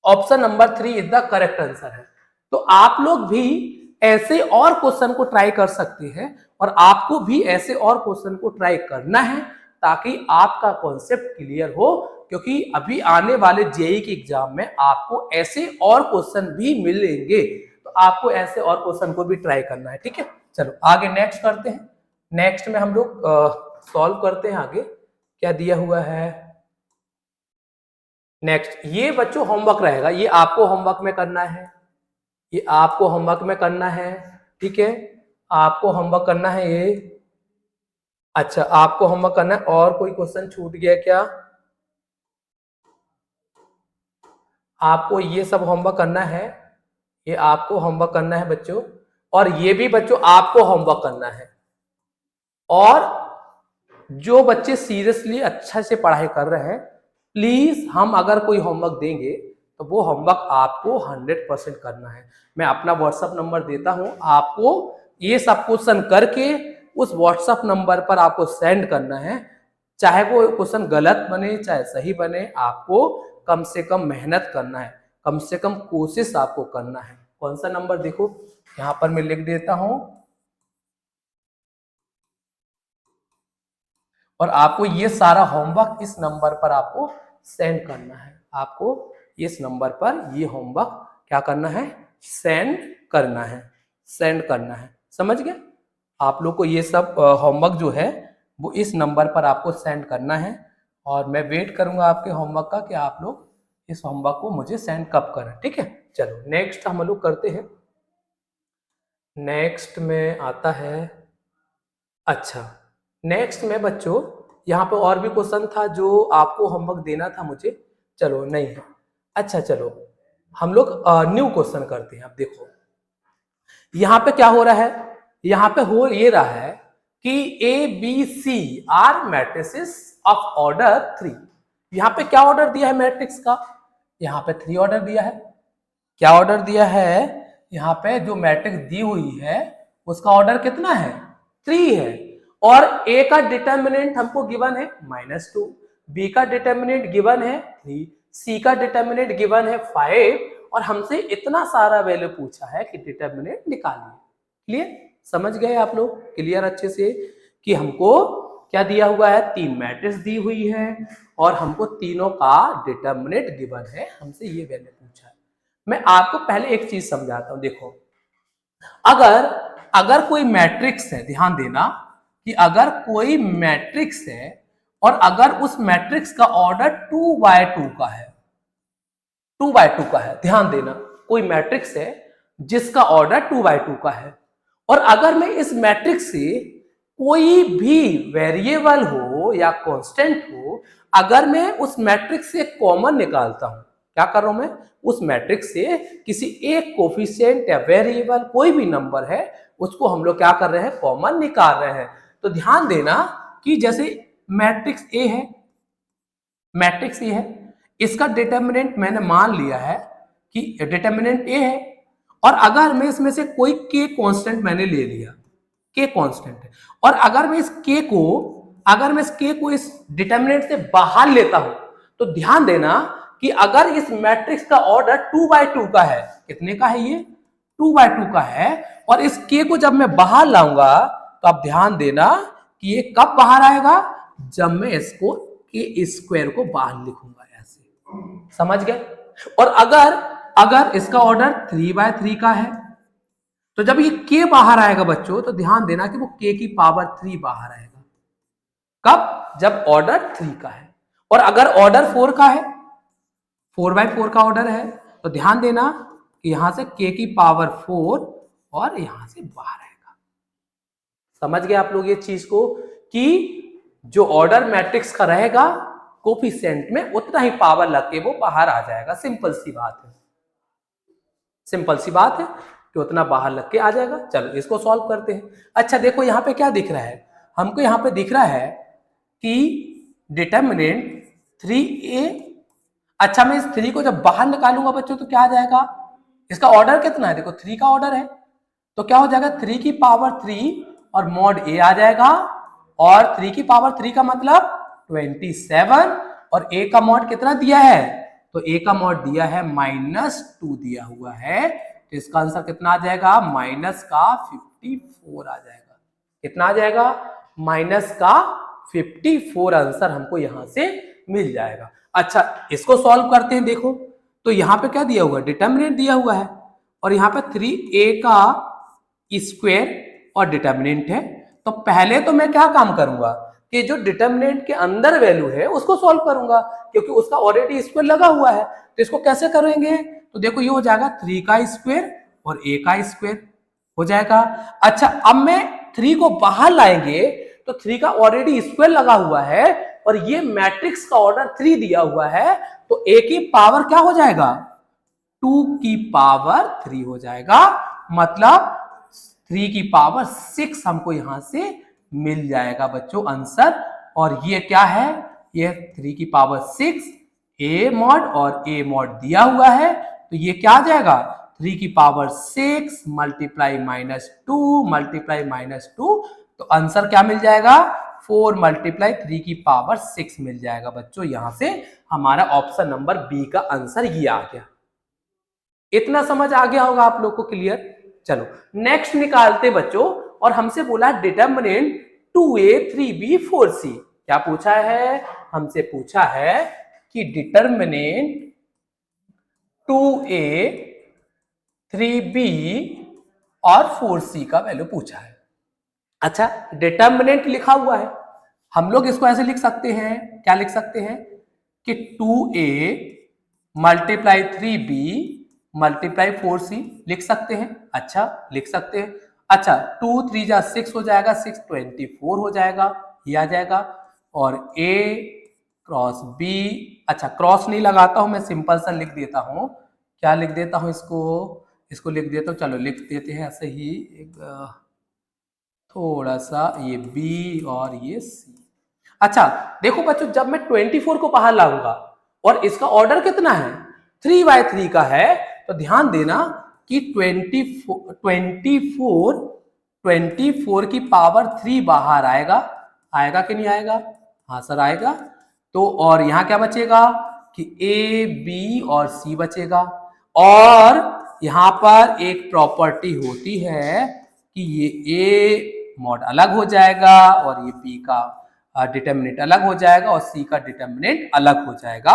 option number 3 is the correct answer है। तो आप लोग भी ऐसे और क्वेश्चन को ट्राई कर सकते हैं और आपको भी ऐसे और क्वेश्चन को ट्राई करना है ताकि आपका कॉन्सेप्ट क्लियर हो, क्योंकि अभी आने वाले जेईई के एग्जाम में आपको ऐसे और क्वेश्चन भी मिलेंगे तो आपको ऐसे और क्वेश्चन को भी ट्राई करना है। ठीक है, चलो आगे नेक्स्ट करते हैं। नेक्स्ट में हम लोग सॉल्व करते हैं आगे क्या दिया हुआ है। नेक्स्ट ये बच्चों होमवर्क रहेगा, ये आपको होमवर्क में करना है, ये आपको होमवर्क में करना है। ठीक है, आपको होमवर्क करना है ये। अच्छा, आपको होमवर्क करना है। और कोई क्वेश्चन छूट गया क्या? आपको ये सब होमवर्क करना है, ये आपको होमवर्क करना है बच्चों, और ये भी बच्चों आपको होमवर्क करना है। और जो बच्चे सीरियसली अच्छा से पढ़ाई कर रहे हैं, प्लीज हम अगर कोई होमवर्क देंगे तो वो होमवर्क आपको 100% करना है। मैं अपना व्हाट्सएप नंबर देता हूं, आपको ये सब क्वेश्चन करके उस व्हाट्सएप नंबर पर आपको सेंड करना है। चाहे वो क्वेश्चन गलत बने चाहे सही बने, आपको कम से कम मेहनत करना है, कम से कम कोशिश आपको करना है। कौन सा नंबर देखो, यहां पर मैं लिख देता हूं, और आपको ये सारा होमवर्क इस नंबर पर आपको सेंड करना है। आपको इस नंबर पर ये होमवर्क क्या करना है? सेंड करना है, सेंड करना है। समझ गए? आप लोग को ये सब होमवर्क जो है वो इस नंबर पर आपको सेंड करना है, और मैं वेट करूंगा आपके होमवर्क का कि आप लोग इस होमवर्क को मुझे सेंड कब करें। ठीक है, चलो नेक्स्ट हम लोग करते हैं। नेक्स्ट में आता है, अच्छा नेक्स्ट में बच्चों यहाँ पे और भी क्वेश्चन था जो आपको होमवर्क देना था मुझे, चलो नहीं है। अच्छा चलो हम लोग न्यू क्वेश्चन करते हैं। अब देखो यहाँ पे क्या हो रहा है, यहाँ पे हो ये रहा है कि A B C are matrices of order 3। यहाँ पे क्या ऑर्डर दिया है मैट्रिक्स का? यहाँ पे 3 ऑर्डर दिया है। क्या ऑर्डर दिया है? यहाँ पे जो मैट्रिक्स दी हुई है उसका ऑर्डर कितना है? 3 है। और ए का डिटर्मिनेंट हमको गिवन है -2, बी का डिटर्मिनेंट गिवन है 3, सी का डिटर्मिनेंट गिवन है 5, और हमसे इतना सारा वैल्यू पूछा है कि डिटर्मिनेंट निकालिए। क्लियर? समझ गए आप लोग क्लियर अच्छे से कि हमको क्या दिया हुआ है? 3 मैट्रिक्स दी हुई है और हमको तीनों का डिटर्मिनेंट गिवन है, हमसे ये वैल्यू पूछा है। मैं आपको पहले एक चीज समझाता हूं। देखो अगर अगर कोई मैट्रिक्स है, ध्यान देना कि अगर कोई मैट्रिक्स है और अगर उस मैट्रिक्स का ऑर्डर 2x2 का है, 2x2 का है, ध्यान देना कोई मैट्रिक्स है जिसका ऑर्डर 2x2 का है, और अगर मैं इस मैट्रिक्स से कोई भी वेरिएबल हो या कांस्टेंट हो, अगर मैं उस मैट्रिक्स से कॉमन निकालता हूं, क्या कर रहा हूं मैं? उस मैट्रिक्स से किसी एक कोफिशिएंट या वेरिएबल कोई भी नंबर है उसको हम लोग क्या कर रहे हैं? कॉमन निकाल रहे हैं। तो ध्यान देना कि जैसे मैट्रिक्स ए है, मैट्रिक्स ए है, इसका डिटर्मिनेंट मैंने मान लिया है कि डिटर्मिनेंट ए है, और अगर मैं इसमें से कोई के कांस्टेंट मैंने ले लिया, के कांस्टेंट है, और अगर मैं इस के को इस डिटर्मिनेंट से बाहर लेता हूं, तो ध्यान देना कि अगर इस मैट्रिक्स का ऑर्डर 2x2 का है, कितने का है ये? 2x2 का है, और इस के को जब मैं बाहर लाऊंगा तो आप ध्यान देना कि ये कब बाहर आएगा? जब मैं इसको के स्क्वायर को बाहर लिखूंगा ऐसे। समझ गए? और अगर इसका ऑर्डर 3x3 का है, तो जब ये के बाहर आएगा बच्चों, तो ध्यान देना कि वो के की पावर 3 बाहर आएगा। कब? जब ऑर्डर 3 का है। और अगर ऑर्डर 4 का है, 4x4 का ऑर्डर है, तो ध्यान देना कि यहां से के की पावर 4 और यहां से बाहर आएगा। समझ गए आप लोग ये चीज को कि जो ऑर्डर मैट्रिक्स का रहेगा कोफिशिएंट में उतना ही पावर लग के वो बाहर आ जाएगा। सिंपल सी बात है, सिंपल सी बात है कि उतना बाहर लग के आ जाएगा। चलो इसको सॉल्व करते हैं। अच्छा देखो यहाँ पे क्या दिख रहा है हमको? यहाँ पे दिख रहा है कि डिटर्मिनेंट 3a। अच्छा मैं इस 3 को जब बाहर निकालूंगा बच्चों तो क्या आ जाएगा? इसका ऑर्डर कितना है? देखो 3 का ऑर्डर है, तो क्या हो जाएगा? 3 की पावर 3 और मॉड a आ जाएगा, और 3 की पावर 3 का मतलब 27, और a का मॉड कितना दिया है? तो a का मॉड दिया है -2 दिया हुआ है, तो इसका आंसर कितना आ जाएगा? माइनस का 54 आ जाएगा। कितना आ जाएगा? माइनस का 54 आंसर हमको यहां से मिल जाएगा। अच्छा इसको सॉल्व करते हैं। देखो तो यहाँ पे क्या दिया हुआ है? डिटर्मिनेंट दिया हुआ है, और यहाँ पे 3a का स्क्वायर और डिटर्मिनेंट है। तो पहले तो मैं क्या काम करूंगा कि जो डिटर्मिनेंट के अंदर वैल्यू है उसको सॉल्व करूंगा, क्योंकि उसका ऑलरेडी स्क्वायर लगा हुआ है। तो इसको कैसे करेंगे? तो देखो ये हो जाएगा 3 का स्क्वायर और a का स्क्वायर हो जाएगा। अच्छा, अब मैं 3 को बाहर लाएंगे तो 3 का ऑलरेडी स्क्वायर लगा हुआ है और ये मैट्रिक्स का ऑर्डर 3 दिया हुआ है, तो ए की पावर क्या हो जाएगा, 2 की पावर 3 हो जाएगा। मतलब 3 की पावर 6 हमको यहां से मिल जाएगा बच्चों आंसर। और ये क्या है, ये 3 की पावर 6 ए मॉड और ए मॉड दिया हुआ है, तो ये क्या आ जाएगा, 3 की पावर 6 मल्टीप्लाई -2 मल्टीप्लाई -2, तो आंसर क्या मिल जाएगा, 4 मल्टीप्लाई 3 की पावर 6 मिल जाएगा बच्चों। यहां से हमारा ऑप्शन नंबर बी का आंसर ये आ गया। इतना समझ आ गया होगा आप लोग को, क्लियर। चलो नेक्स्ट निकालते बच्चों, और हमसे बोला डिटर्मिनेंट 2a 3b 4c। क्या पूछा है, हमसे पूछा है कि डिटर्मिनेंट 2a 3b और 4c का वैल्यू पूछा है। अच्छा, डिटर्मिनेंट लिखा हुआ है, हम लोग इसको ऐसे लिख सकते हैं, क्या लिख सकते हैं कि 2a multiply 3b multiply 4c लिख सकते हैं। अच्छा, लिख सकते हैं। अच्छा, 2 3 जा 6 हो जाएगा, 6 24 हो जाएगा, ये आ जाएगा। और a क्रॉस b, अच्छा क्रॉस नहीं लगाता हूं मैं, सिंपल सा लिख देता हूं। क्या लिख देता हूं इसको लिख देता हूं, चलो लिख देते हैं ऐसे ही, एक थोड़ा सा ये b और ये c। अच्छा देखो बच्चों, जब मैं 24 को बाहर लाऊंगा और इसका ऑर्डर कितना है, 3/3 का है, तो ध्यान देना कि 24 की पावर 3 बाहर आएगा, आएगा कि नहीं आएगा, हाँ सर आएगा। तो और यहां क्या बचेगा कि ए बी और सी बचेगा। और यहां पर एक प्रॉपर्टी होती है कि ये ए मॉड अलग हो जाएगा और ये बी का डिटर्मिनेंट अलग हो जाएगा और सी का डिटर्मिनेंट अलग हो जाएगा।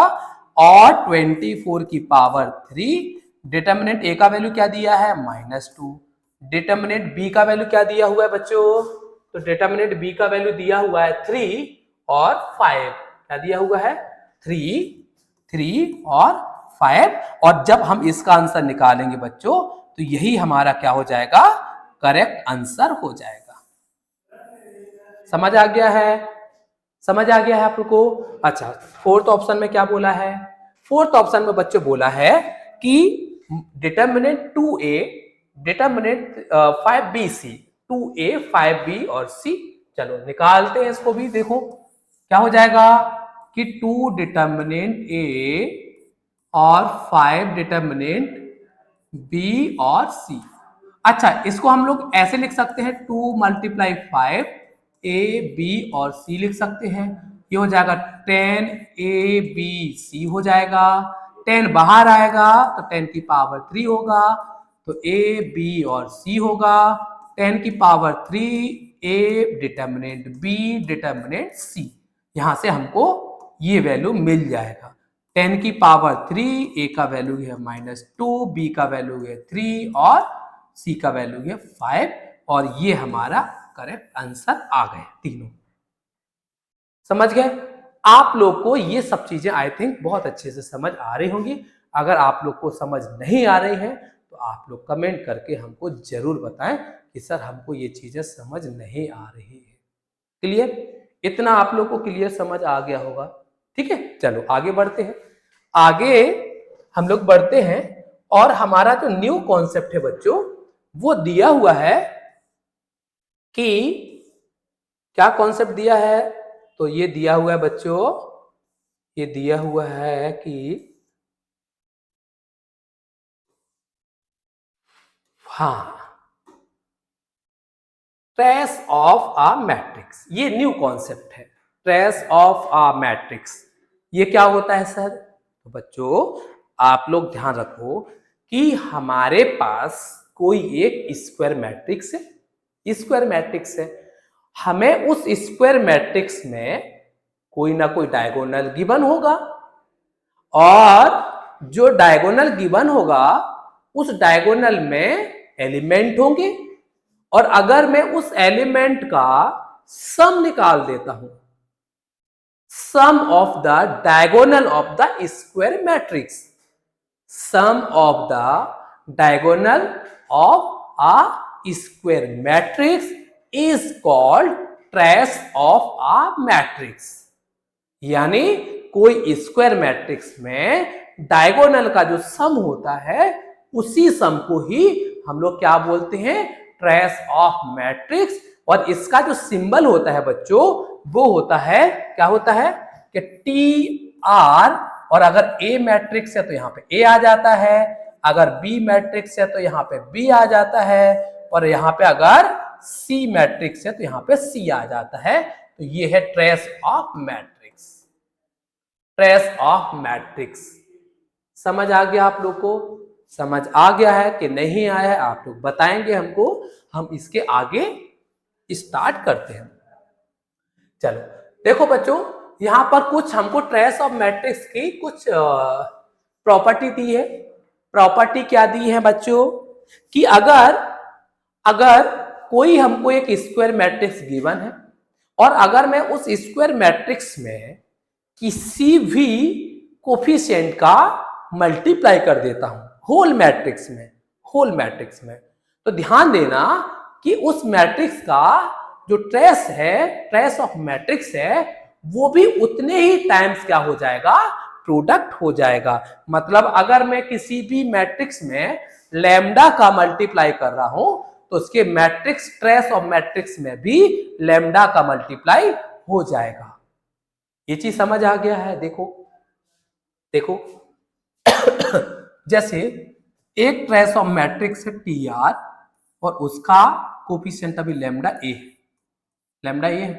और 24 की पावर 3, डिटर्मिनेंट ए का वैल्यू क्या दिया है, -2, डिटर्मिनेंट बी का वैल्यू क्या दिया हुआ है बच्चों, तो डिटर्मिनेंट बी का वैल्यू दिया हुआ है 3 और 5, क्या दिया हुआ है, 3 और 5। और जब हम इसका आंसर निकालेंगे बच्चों, तो यही हमारा क्या हो जाएगा, करेक्ट आंसर हो जाएगा। समझ आ गया है, समझ आ गया है आप लोग को। अच्छा, फोर्थ ऑप्शन में क्या बोला है, फोर्थ ऑप्शन में बच्चों बोला है कि determinant 2a determinant 5bc, 2a 5b और c। चलो निकालते हैं इसको भी, देखो क्या हो जाएगा कि 2 डिटर्मिनेंट a और 5 डिटर्मिनेंट b और c। अच्छा, इसको हम लोग ऐसे लिख सकते हैं, 2 मल्टीप्लाई 5 a b और c लिख सकते हैं। ये हो जाएगा 10 a b c हो जाएगा, 10 बाहर आएगा तो 10 की पावर 3 होगा, तो a b और c होगा, 10 की power 3 a determinant b determinant c। यहां से हमको ये वैल्यू मिल जाएगा। 10 की पावर 3, a का वैल्यू है -2, b का वैल्यू है 3 और c का वैल्यू है 5। और ये हमारा करेक्ट आंसर आ गए तीनों। समझ गए आप लोग को, ये सब चीजें आई थिंक बहुत अच्छे से समझ आ रही होंगी। अगर आप लोग को समझ नहीं आ रही है तो आप लोग कमेंट करके हमको जरूर बताएं कि सर हमको ये चीजें समझ नहीं आ रही है। क्लियर, इतना आप लोग को क्लियर समझ आ गया होगा। ठीक है, चलो आगे बढ़ते हैं। आगे हम लोग बढ़ते हैं और हमारा जो न्यू कॉन्सेप्ट है बच्चों, वो दिया हुआ है कि क्या कॉन्सेप्ट दिया है, तो ये दिया हुआ है बच्चों, ये दिया हुआ है कि हाँ, ट्रेस ऑफ अ मैट्रिक्स, ये न्यू कॉन्सेप्ट है, ट्रेस ऑफ अ मैट्रिक्स। ये क्या होता है सर, तो बच्चों आप लोग ध्यान रखो कि हमारे पास कोई एक स्क्वायर मैट्रिक्स है, स्क्वायर मैट्रिक्स है, हमें उस स्क्वायर मैट्रिक्स में कोई ना कोई डायगोनल गिवन होगा, और जो डायगोनल गिवन होगा उस डायगोनल में एलिमेंट होंगे, और अगर मैं उस एलिमेंट का सम निकाल देता हूं, sum of the diagonal of the square matrix, sum of the diagonal of a square matrix is called trace of a matrix. यानी कोई स्क्वायर मैट्रिक्स में डायगोनल का जो सम होता है उसी सम को ही हम लोग क्या बोलते हैं, ट्रेस ऑफ मैट्रिक्स। और इसका जो सिंबल होता है बच्चों वो होता है, क्या होता है कि टी आर। और अगर ए मैट्रिक्स है तो यहाँ पे ए आ जाता है, अगर बी मैट्रिक्स है तो यहाँ पे बी आ जाता है, और यहाँ पे अगर सी मैट्रिक्स है तो यहाँ पे सी आ जाता है। तो ये है trace of matrix, trace of matrix. समझ आ गया आप लोग को? समझ आ गया है कि नहीं आया है आप लोग बताएंगे हमको, हम इसके आगे स्टार्ट करते हैं। चलो देखो बच्चों, यहां पर कुछ हमको ट्रेस ऑफ मैट्रिक्स की कुछ प्रॉपर्टी दी है। प्रॉपर्टी क्या दी है बच्चों कि अगर कोई हमको एक स्क्वायर मैट्रिक्स गिवन है और अगर मैं उस स्क्वायर मैट्रिक्स में किसी भी कोफिशिएंट का मल्टीप्लाई कर देता हूं होल मैट्रिक्स में, तो ध्यान देना कि उस मैट्रिक्स का जो ट्रेस है, ट्रेस ऑफ मैट्रिक्स है, वो भी उतने ही टाइम्स क्या हो जाएगा, प्रोडक्ट हो जाएगा। मतलब अगर मैं किसी भी मैट्रिक्स में लैम्डा का मल्टीप्लाई कर रहा हूं तो उसके मैट्रिक्स ट्रेस ऑफ मैट्रिक्स में भी लैम्डा का मल्टीप्लाई हो जाएगा। ये चीज समझ आ गया है? देखो जैसे एक ट्रेस ऑफ मैट्रिक्स है टी आर और उसका कोफिशिएंट अभी लैम्डा ए है,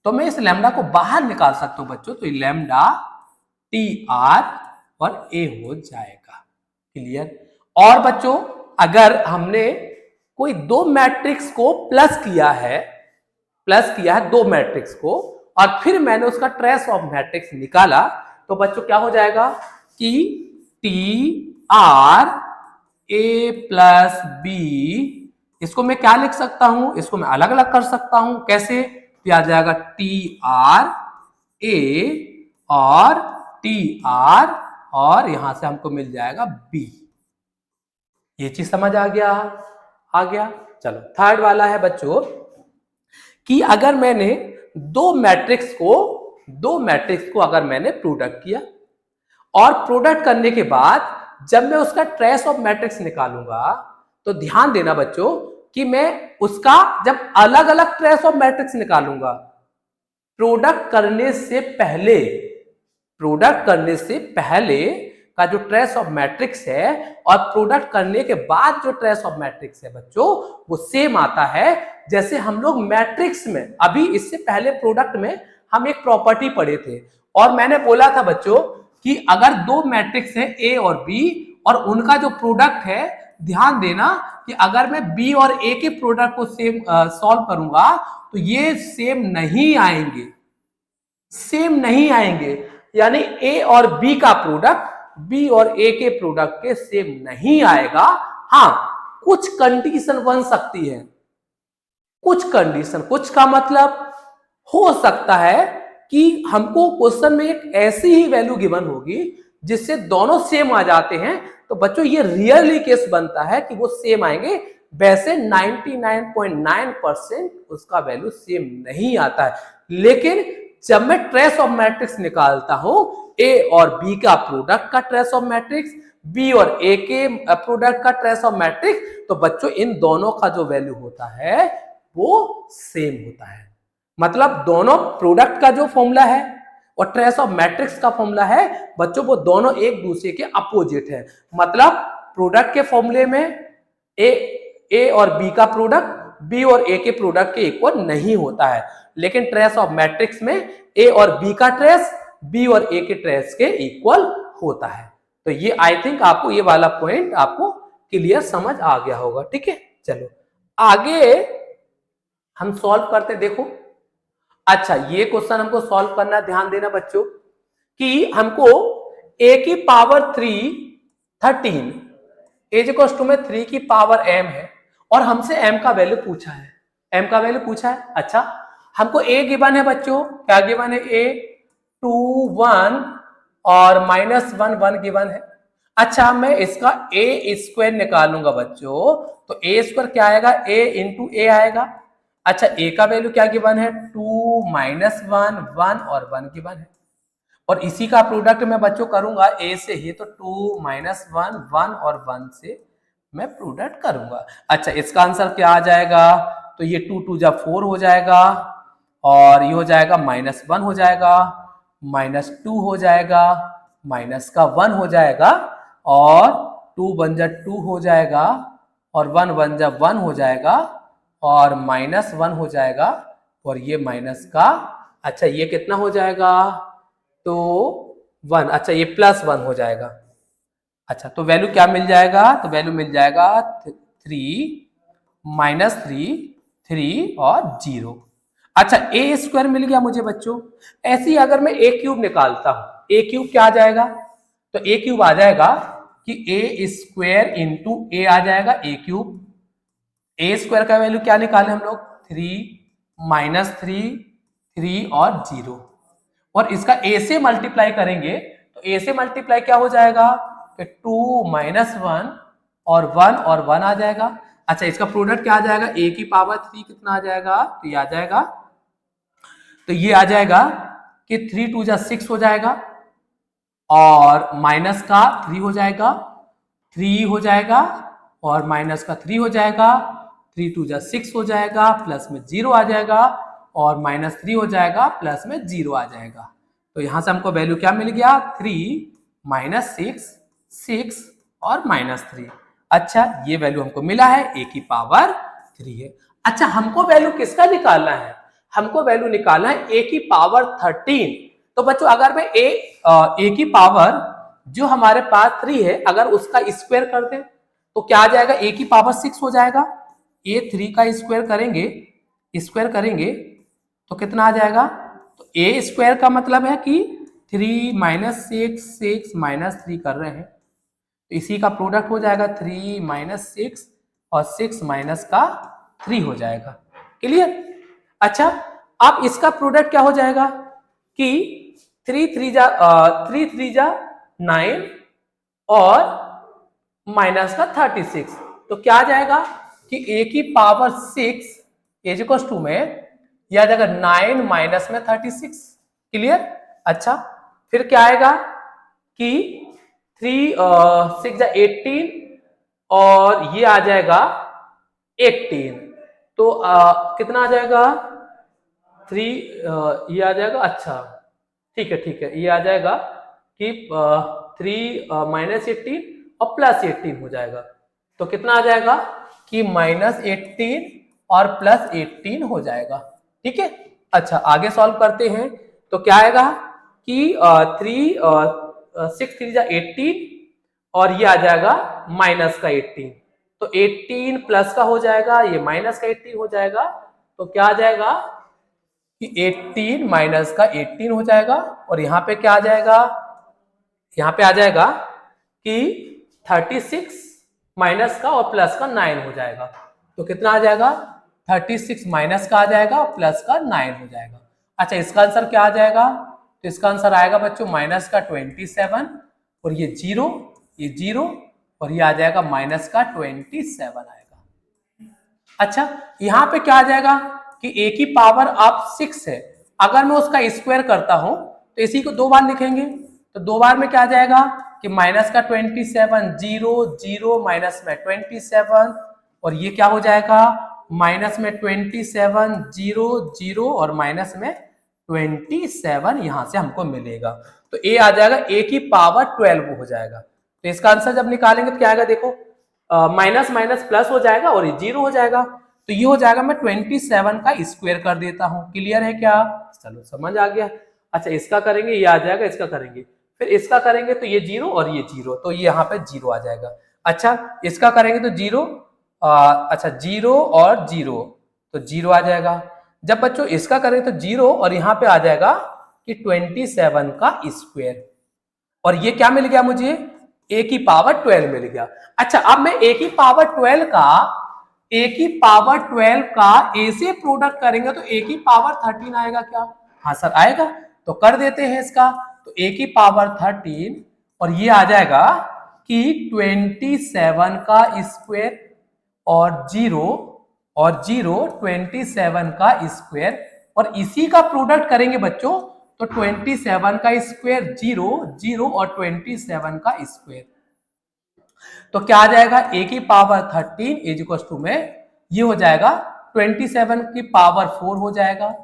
तो मैं इस लैम्डा को बाहर निकाल सकता हूं बच्चों, तो ये लैम्डा टी आर और ए हो जाएगा। क्लियर? और बच्चों अगर हमने कोई दो मैट्रिक्स को प्लस किया है दो मैट्रिक्स को, और फिर मैंने उसका ट्रेस ऑफ मैट्रिक्स निकाला, तो बच्चों क्या हो जाएगा कि T R A plus B, इसको मैं क्या लिख सकता हूं, इसको मैं अलग अलग कर सकता हूं। कैसे? तो आ जाएगा टी आर ए और टी आर, और यहां से हमको मिल जाएगा बी। ये चीज समझ आ गया। चलो थर्ड वाला है बच्चों कि अगर मैंने दो मैट्रिक्स को अगर मैंने प्रोडक्ट किया, और प्रोडक्ट करने के बाद जब मैं उसका ट्रेस ऑफ मैट्रिक्स निकालूंगा, तो ध्यान देना बच्चों कि मैं उसका जब अलग अलग ट्रेस ऑफ मैट्रिक्स निकालूंगा, प्रोडक्ट करने से पहले का जो ट्रेस ऑफ मैट्रिक्स है और प्रोडक्ट करने के बाद जो ट्रेस ऑफ मैट्रिक्स है बच्चों, वो सेम आता है। जैसे हम लोग मैट्रिक्स में, अभी इससे पहले प्रोडक्ट में हम एक प्रॉपर्टी पढ़े थे, और मैंने बोला था बच्चों कि अगर दो मैट्रिक्स है ए और बी और उनका जो प्रोडक्ट है, ध्यान देना कि अगर मैं बी और ए के प्रोडक्ट को सेम सॉल्व करूंगा तो ये सेम नहीं आएंगे। यानी ए और बी का प्रोडक्ट बी और ए के प्रोडक्ट के सेम नहीं आएगा। हाँ, कुछ कंडीशन बन सकती है, कुछ का मतलब हो सकता है कि हमको क्वेश्चन में एक ऐसी ही वैल्यू गिवन होगी जिससे दोनों सेम आ जाते हैं, तो बच्चों ये रियरली केस बनता है कि वो सेम आएंगे। वैसे 99.9% उसका वैल्यू सेम नहीं आता है, लेकिन जब मैं ट्रेस ऑफ मैट्रिक्स निकालता हूं, ए और बी का प्रोडक्ट का ट्रेस ऑफ मैट्रिक्स, बी और ए के प्रोडक्ट का ट्रेस ऑफ मैट्रिक्स, तो बच्चों इन दोनों का जो वैल्यू होता है वो सेम होता है। मतलब दोनों प्रोडक्ट का जो फॉर्मूला है और ट्रेस ऑफ मैट्रिक्स का फॉर्मूला है बच्चों, वो दोनों एक दूसरे के अपोजिट है। मतलब प्रोडक्ट के फॉर्मूले में ए और बी का प्रोडक्ट बी और ए के प्रोडक्ट के इक्वल नहीं होता है, लेकिन ट्रेस ऑफ मैट्रिक्स में ए और बी का ट्रेस बी और ए के ट्रेस के इक्वल होता है। तो ये आई थिंक आपको ये वाला पॉइंट आपको क्लियर समझ आ गया होगा। ठीक है, चलो आगे हम सॉल्व करते। देखो अच्छा, ये क्वेश्चन हमको सॉल्व करना, ध्यान देना बच्चों कि हमको a की पावर 13 इज इक्वल टू में 3 की पावर m है, और हमसे m का वैल्यू पूछा है। अच्छा, हमको a गिवन है बच्चों, क्या गिवन है? a 2 1 और -1 1 गिवन है। अच्छा मैं इसका ए स्क्वायर निकालूंगा बच्चों, तो ए स्क्वायर क्या आएगा, ए इंटू ए आएगा। अच्छा ए का वैल्यू क्या गिवन है, 2 माइनस 1, 1 और 1 गिवन है, और इसी का प्रोडक्ट मैं बच्चों करूंगा ए से ही, तो 2 माइनस 1, 1 और 1 से मैं प्रोडक्ट करूंगा। अच्छा इसका आंसर क्या आ जाएगा, तो ये 2 2 जा 4 हो जाएगा, और ये हो जाएगा माइनस 1 हो जाएगा, माइनस 2 हो जाएगा, माइनस का 1 हो जाएगा, और 2 1 जा 2 हो जाएगा, और 1 1 जा 1 हो जाएगा, और माइनस 1 हो जाएगा, और ये माइनस का, अच्छा ये कितना हो जाएगा, तो 1, अच्छा ये प्लस 1 हो जाएगा। अच्छा तो वैल्यू क्या मिल जाएगा, तो वैल्यू मिल जाएगा 3 माइनस 3 और 0। अच्छा ए स्क्वायर मिल गया मुझे बच्चों। ऐसे ही अगर मैं ए क्यूब निकालता हूं, ए क्यूब क्या आ जाएगा, तो ए क्यूब आ जाएगा कि ए स्क्वायर इंटू ए आ जाएगा ए क्यूब। ए स्क्वायर का वैल्यू क्या निकाले हम लोग, 3 माइनस 3 और 0, और इसका ए से मल्टीप्लाई करेंगे, तो ए से मल्टीप्लाई क्या हो जाएगा, 2 माइनस 1 और 1 आ जाएगा। अच्छा इसका प्रोडक्ट क्या आ जाएगा, ए की पावर 3 कितना आ जाएगा, तो ये आ जाएगा, तो ये आ जाएगा कि 3 2 जा 6 हो जाएगा, और माइनस का 3 हो जाएगा, 3 हो जाएगा, और माइनस का 3 हो जाएगा, 3 2 जा 6 हो जाएगा, प्लस में 0 आ जाएगा, और माइनस 3 हो जाएगा, प्लस में 0 आ जाएगा। तो यहां से हमको वैल्यू क्या मिल गया, 3 माइनस 6 और माइनस 3। अच्छा ये वैल्यू हमको मिला है, ए की पावर 3 है। अच्छा हमको वैल्यू किसका निकालना है, हमको वैल्यू निकालना है ए की पावर 13। तो बच्चों अगर मैं ए की पावर जो हमारे पास 3 है, अगर उसका स्क्वायर कर दें तो क्या आ जाएगा, ए की पावर 6 हो जाएगा। ए 3 का स्क्वायर करेंगे तो कितना आ जाएगा, तो ए स्क्वायर का मतलब है कि 3 माइनस 6 माइनस 3 कर रहे हैं, तो इसी का प्रोडक्ट हो जाएगा 3 माइनस 6 और 6 माइनस का 3 हो जाएगा। क्लियर। अच्छा अब इसका प्रोडक्ट क्या हो जाएगा कि 3 3 जा 9 और माइनस का 36, तो क्या आ जाएगा कि ए की पावर 6 इज इक्वल टू में यह आ जाएगा 9 माइनस में 36। क्लियर। अच्छा फिर क्या आएगा कि 3 6 जा 18 और ये आ जाएगा 18, तो कितना आ जाएगा 3 ये आ जाएगा, अच्छा ठीक है, ये आ जाएगा कि 3 माइनस 18 और प्लस 18 हो जाएगा, तो कितना आ जाएगा कि माइनस 18 और प्लस 18 हो जाएगा। ठीक है। अच्छा आगे सॉल्व करते हैं, तो क्या आएगा कि 6 3 जा 18 और ये आ जाएगा माइनस का 18, तो 18 प्लस का हो जाएगा, ये माइनस का 18 हो जाएगा, तो क्या आ जाएगा कि 18 माइनस का 18 हो जाएगा, और यहां पे क्या आ जाएगा, यहां पे आ जाएगा कि 36 माइनस का और प्लस का 9 हो जाएगा, तो कितना आ जाएगा 36 माइनस का आ जाएगा और प्लस का 9 हो जाएगा। अच्छा इसका आंसर क्या आ जाएगा, तो इसका आंसर आएगा बच्चों माइनस का 27, और ये 0 और ये आ जाएगा माइनस का 27 आएगा। अच्छा यहां पे क्या आ जाएगा कि ए की पावर अब 6 है, अगर मैं उसका स्क्वायर करता हूं तो इसी को 2 बार लिखेंगे, तो 2 बार में क्या आ जाएगा कि माइनस का 27 0 माइनस में 27, और ये क्या हो जाएगा माइनस में 27 0 और माइनस में 27 यहां से हमको मिलेगा, तो ए आ जाएगा ए की पावर 12 हो जाएगा। तो इसका आंसर जब निकालेंगे तो क्या आएगा, देखो माइनस माइनस प्लस हो जाएगा और ये 0 हो जाएगा, तो ये हो जाएगा, मैं 27 का स्क्वायर कर देता हूं। क्लियर है क्या, चलो समझ आ गया। अच्छा इसका करेंगे ये आ जाएगा, इसका करेंगे फिर इसका करेंगे तो ये 0 और ये 0, तो ये यहाँ पे 0 आ जाएगा। अच्छा इसका करेंगे तो 0 अच्छा 0 और 0, तो 0 आ जाएगा। जब बच्चों इसका करें तो 0 और यहाँ पे आ जाएगा कि 27 का स्क्वायर, और ये क्या मिल गया मुझे, ए की पावर 12 मिल गया। अच्छा अब मैं ए की पावर 12 का ए से प्रोडक्ट करेंगे तो ए की पावर 13 आएगा क्या, हाँ सर आएगा, तो कर देते हैं इसका, तो ए की पावर 13 और ये आ जाएगा कि 27 का स्क्वायर और जीरो 27 का स्क्वायर, और इसी का प्रोडक्ट करेंगे बच्चों तो 27 का स्क्वायर जीरो और 27 का स्क्वायर, तो क्या आ जाएगा a की पावर 13 इज इक्वल टू में ये हो जाएगा 27 की पावर 4 हो जाएगा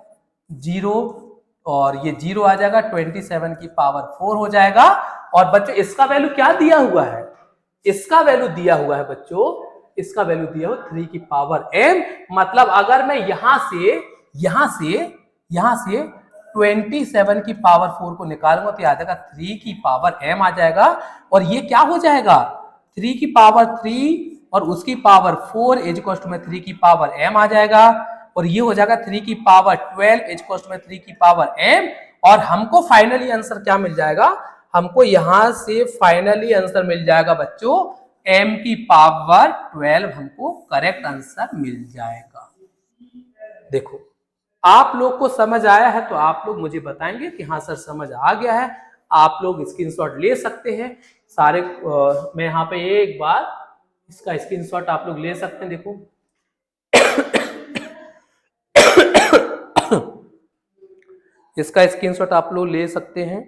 जीरो, और ये जीरो आ जाएगा 27 की पावर 4 हो जाएगा। और बच्चों इसका वैल्यू क्या दिया हुआ है, इसका वैल्यू दिया हुआ है बच्चों, इसका वैल्यू दिया हुआ 3 की पावर m। मतलब अगर मैं यहां से 27 की पावर 4 को निकालूंगा तो आ जाएगा 3 की पावर m आ जाएगा, और ये क्या हो जाएगा 3 की पावर 3 और उसकी पावर 4 इज इक्वल टू में 3 की पावर m आ जाएगा, और ये हो जाएगा 3 की पावर 12 इज इक्वल टू में 3 की पावर m। और हमको फाइनली आंसर क्या मिल जाएगा, हमको यहां से फाइनली आंसर मिल जाएगा बच्चों m की पावर 12 हमको करेक्ट आंसर मिल जाएगा। देखो आप लोग को समझ आया है तो आप लोग मुझे बताएंगे कि हाँ सर समझ आ गया है, आप लोग स्क्रीनशॉट ले सकते हैं सारे। मैं यहाँ पे एक बार इसका स्क्रीनशॉट आप लोग ले सकते हैं, देखो इसका स्क्रीनशॉट आप लोग ले सकते हैं,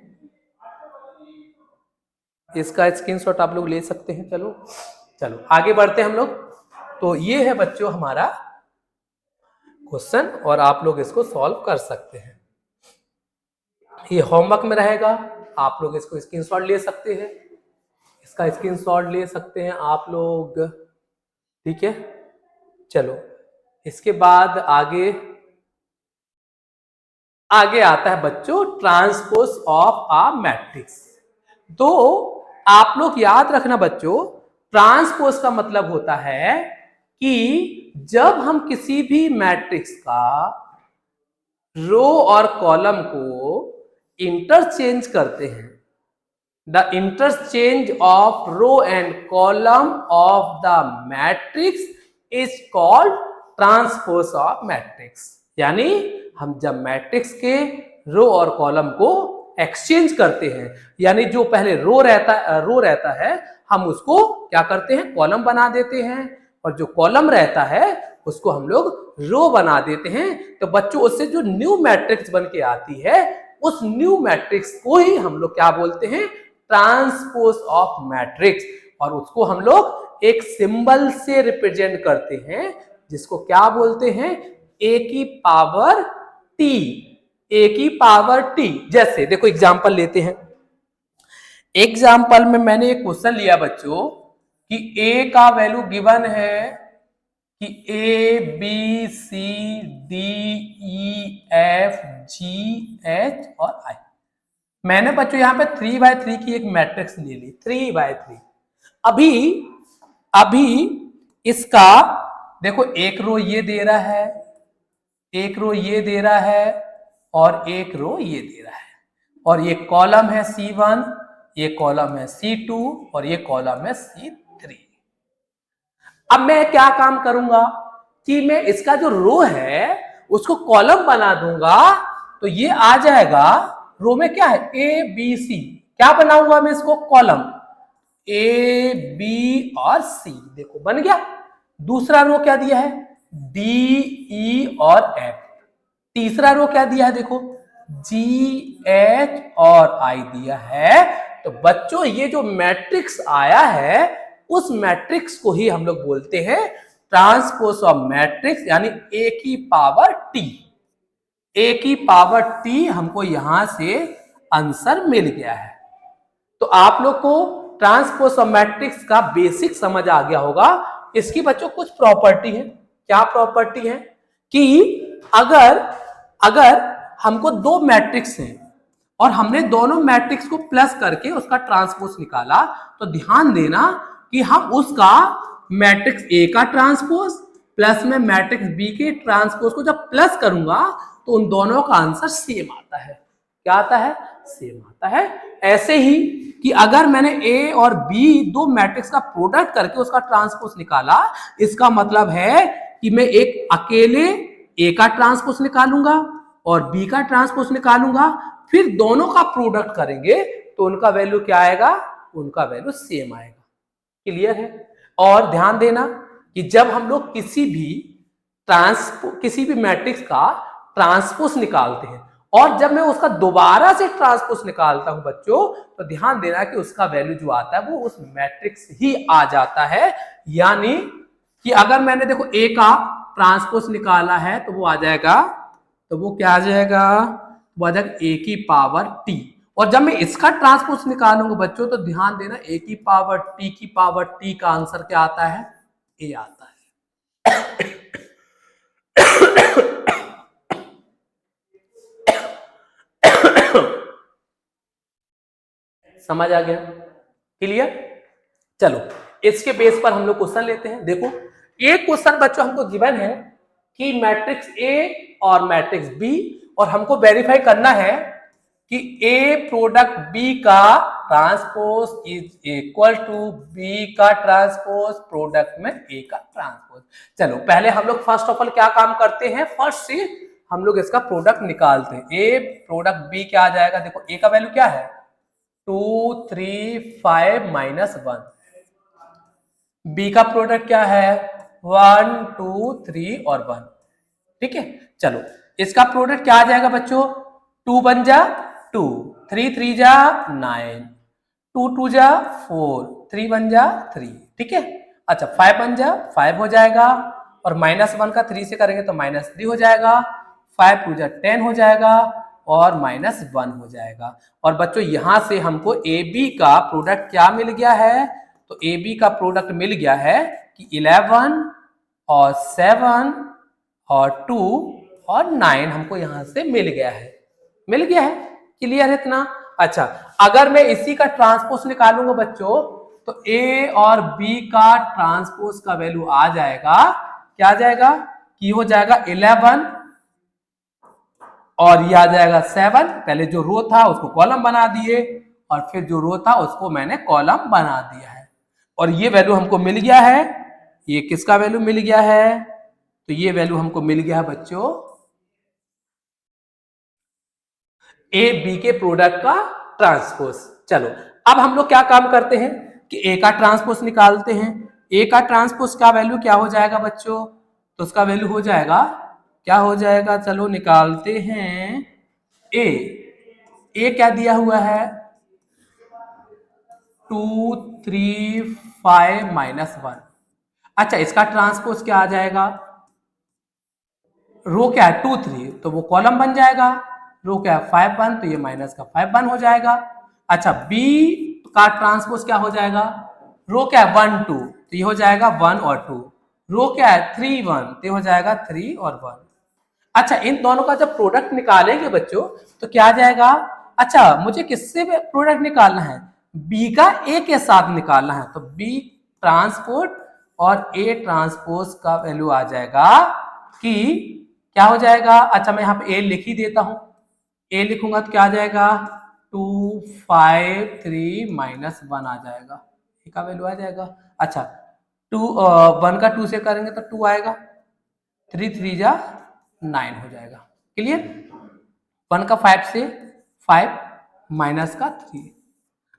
इसका स्क्रीनशॉट आप लोग ले सकते हैं। चलो चलो आगे बढ़ते हैं हम लोग। तो ये है बच्चों हमारा क्वेश्चन, और आप लोग इसको सॉल्व कर सकते हैं, ये होमवर्क में रहेगा, आप लोग इसको स्क्रीनशॉट ले सकते हैं, इसका स्क्रीनशॉट ले सकते हैं आप लोग, ठीक है। चलो इसके बाद आगे आता है बच्चों ट्रांसपोज ऑफ अ मैट्रिक्स। तो आप लोग याद रखना बच्चों, ट्रांसपोज का मतलब होता है कि जब हम किसी भी मैट्रिक्स का रो और कॉलम को इंटरचेंज करते हैं, the interchange of row and column of the matrix is called transpose of matrix. यानी हम जब मैट्रिक्स के रो और कॉलम को एक्सचेंज करते हैं, यानी जो पहले रो रहता है हम उसको क्या करते हैं कॉलम बना देते हैं, और जो कॉलम रहता है उसको हम लोग रो बना देते हैं। तो बच्चों उससे जो न्यू मैट्रिक्स बन के आती है उस न्यू मैट्रिक्स को ही हम लोग क्या बोलते हैं ट्रांसपोज ऑफ मैट्रिक्स, और उसको हम लोग एक सिंबल से रिप्रेजेंट करते हैं जिसको क्या बोलते हैं a की पावर t, a की पावर t। जैसे देखो एग्जांपल लेते हैं, एग्जांपल में मैंने एक क्वेश्चन लिया बच्चों कि a का वैल्यू गिवन है कि a b c d e f g h और i। मैंने बच्चों यहां पे 3x3 की एक मैट्रिक्स ले ली, 3x3। अभी इसका देखो एक रो ये दे रहा है, एक रो ये दे रहा है, और एक रो ये दे रहा है, और ये कॉलम है C1, ये कॉलम है C2 और ये कॉलम है C3। अब मैं क्या काम करूंगा कि मैं इसका जो रो है उसको कॉलम बना दूंगा, तो ये आ जाएगा रो में क्या है A B C, क्या बनाऊंगा मैं इसको कॉलम A B और C, देखो बन गया। दूसरा रो क्या दिया है D E और F, तीसरा रो क्या दिया है देखो G H और I दिया है। तो बच्चों ये जो मैट्रिक्स आया है उस मैट्रिक्स को ही हम लोग बोलते हैं ट्रांसपोज ऑफ मैट्रिक्स, यानी A की पावर T। A की पावर T हमको यहां से आंसर मिल गया है। तो आप लोग को ट्रांसपोज ऑफ मैट्रिक्स का बेसिक समझ आ गया होगा। इसकी बच्चों कुछ प्रॉपर्टी है, क्या प्रॉपर्टी है कि अगर हमको दो मैट्रिक्स हैं और हमने दोनों मैट्रिक्स को प्लस करके उसका ट्रांसपोज निकाला, तो ध्यान देना कि हम उसका मैट्रिक्स ए का ट्रांसपोज प्लस में मैट्रिक्स बी के ट्रांसपोज को जब प्लस करूंगा तो उन दोनों का आंसर सेम आता है। क्या आता है सेम आता है। ऐसे ही कि अगर मैंने ए और बी दो मैट्रिक्स का प्रोडक्ट करके उसका ट्रांसपोज निकाला, इसका मतलब है कि मैं एक अकेले ए का ट्रांसपोज निकालूंगा और बी का ट्रांसपोज निकालूंगा, फिर दोनों का प्रोडक्ट करेंगे तो उनका वैल्यू क्या आएगा, उनका वैल्यू सेम आएगा। क्लियर है। और ध्यान देना कि जब हम लोग किसी भी मैट्रिक्स का ट्रांसपोज निकालते हैं और जब मैं उसका दोबारा से ट्रांसपोज निकालता हूं बच्चों, तो ध्यान देना कि उसका वैल्यू जो आता है वो उस मैट्रिक्स ही आ जाता है। यानी कि अगर मैंने देखो ए का ट्रांसपोज निकाला है तो वो आ जाएगा, तो वो क्या आ जाएगा, वो आ जाएगा ए की पावर टी। और जब मैं इसका ट्रांसपोज निकालूंगा बच्चों तो ध्यान देना ए की पावर टी का आंसर क्या आता है, ए आता है। समझ आ गया, क्लियर। चलो इसके बेस पर हम लोग क्वेश्चन लेते हैं। देखो एक क्वेश्चन बच्चों हमको गिवन है कि मैट्रिक्स ए और मैट्रिक्स बी, और हमको वेरीफाई करना है कि ए प्रोडक्ट बी का transpose is equal to B का ट्रांसपोज प्रोडक्ट में ए का ट्रांसपोज। चलो पहले हम लोग फर्स्ट ऑफ ऑल क्या काम करते हैं, फर्स्ट से हम लोग इसका प्रोडक्ट निकालते हैं। ए प्रोडक्ट बी क्या आ जाएगा, देखो ए का वैल्यू क्या है 2 3 5 -1, बी का प्रोडक्ट क्या है 1 2 3 और 1, ठीक है। चलो इसका प्रोडक्ट क्या आ जाएगा बच्चों, 2 बन जा 2, 3 3 जा 9, 2 2 जा 4, 3 बन जा 3, ठीक है। अच्छा 5 बन जा 5 हो जाएगा, और -1 का 3 से करेंगे तो -3 हो जाएगा, 5 2 जा 10 हो जाएगा, और -1 हो जाएगा। और बच्चों यहां से हमको ए बी का प्रोडक्ट क्या मिल गया है, तो ए बी का प्रोडक्ट मिल गया है कि 11 और 7 और 2 और 9 हमको यहां से मिल गया है, क्लियर है इतना। अच्छा अगर मैं इसी का ट्रांसपोज निकालूंगा बच्चों तो ए और बी का ट्रांसपोज का वैल्यू आ जाएगा, क्या आ जाएगा कि हो जाएगा 11 और ये आ जाएगा 7। पहले जो रो था उसको कॉलम बना दिए और फिर जो रो था उसको मैंने कॉलम बना दिया है, और ये वैल्यू हमको मिल गया है। ये किसका वैल्यू मिल गया है, तो ये वैल्यू हमको मिल गया है बच्चों ए बी के प्रोडक्ट का ट्रांसपोज। चलो अब हम लोग क्या काम करते हैं कि ए का ट्रांसपोज निकालते हैं। ए का ट्रांसपोज का वैल्यू क्या हो जाएगा बच्चों, तो उसका वैल्यू हो जाएगा, क्या हो जाएगा, चलो निकालते हैं। ए क्या दिया हुआ है 2 3 5 -1। अच्छा इसका ट्रांसपोज क्या आ जाएगा, रो क्या है 2 3 तो वो कॉलम बन जाएगा, रो क्या है 5 1 तो ये माइनस का 5 1 हो जाएगा। अच्छा बी का ट्रांसपोज क्या हो जाएगा, रो क्या है 1 2 तो ये हो जाएगा 1 और 2, रो क्या है 3 1 तो ये हो जाएगा 3 और 1। अच्छा इन दोनों का जब प्रोडक्ट निकालेंगे बच्चों तो क्या आ जाएगा, अच्छा मुझे किससे प्रोडक्ट निकालना है, बी का ए के साथ निकालना है, तो बी ट्रांसपोज और ए ट्रांसपोज का वैल्यू आ जाएगा कि क्या हो जाएगा। अच्छा मैं यहाँ पे ए लिख ही देता हूं, ए लिखूंगा तो क्या आ जाएगा 2 5 3 -1 आ जाएगा, ए का वैल्यू आ जाएगा। अच्छा 1 का 2 से करेंगे तो 2 आएगा, 3 3 जा 9 हो जाएगा, क्लियर। 1 का 5 से 5 माइनस का 3,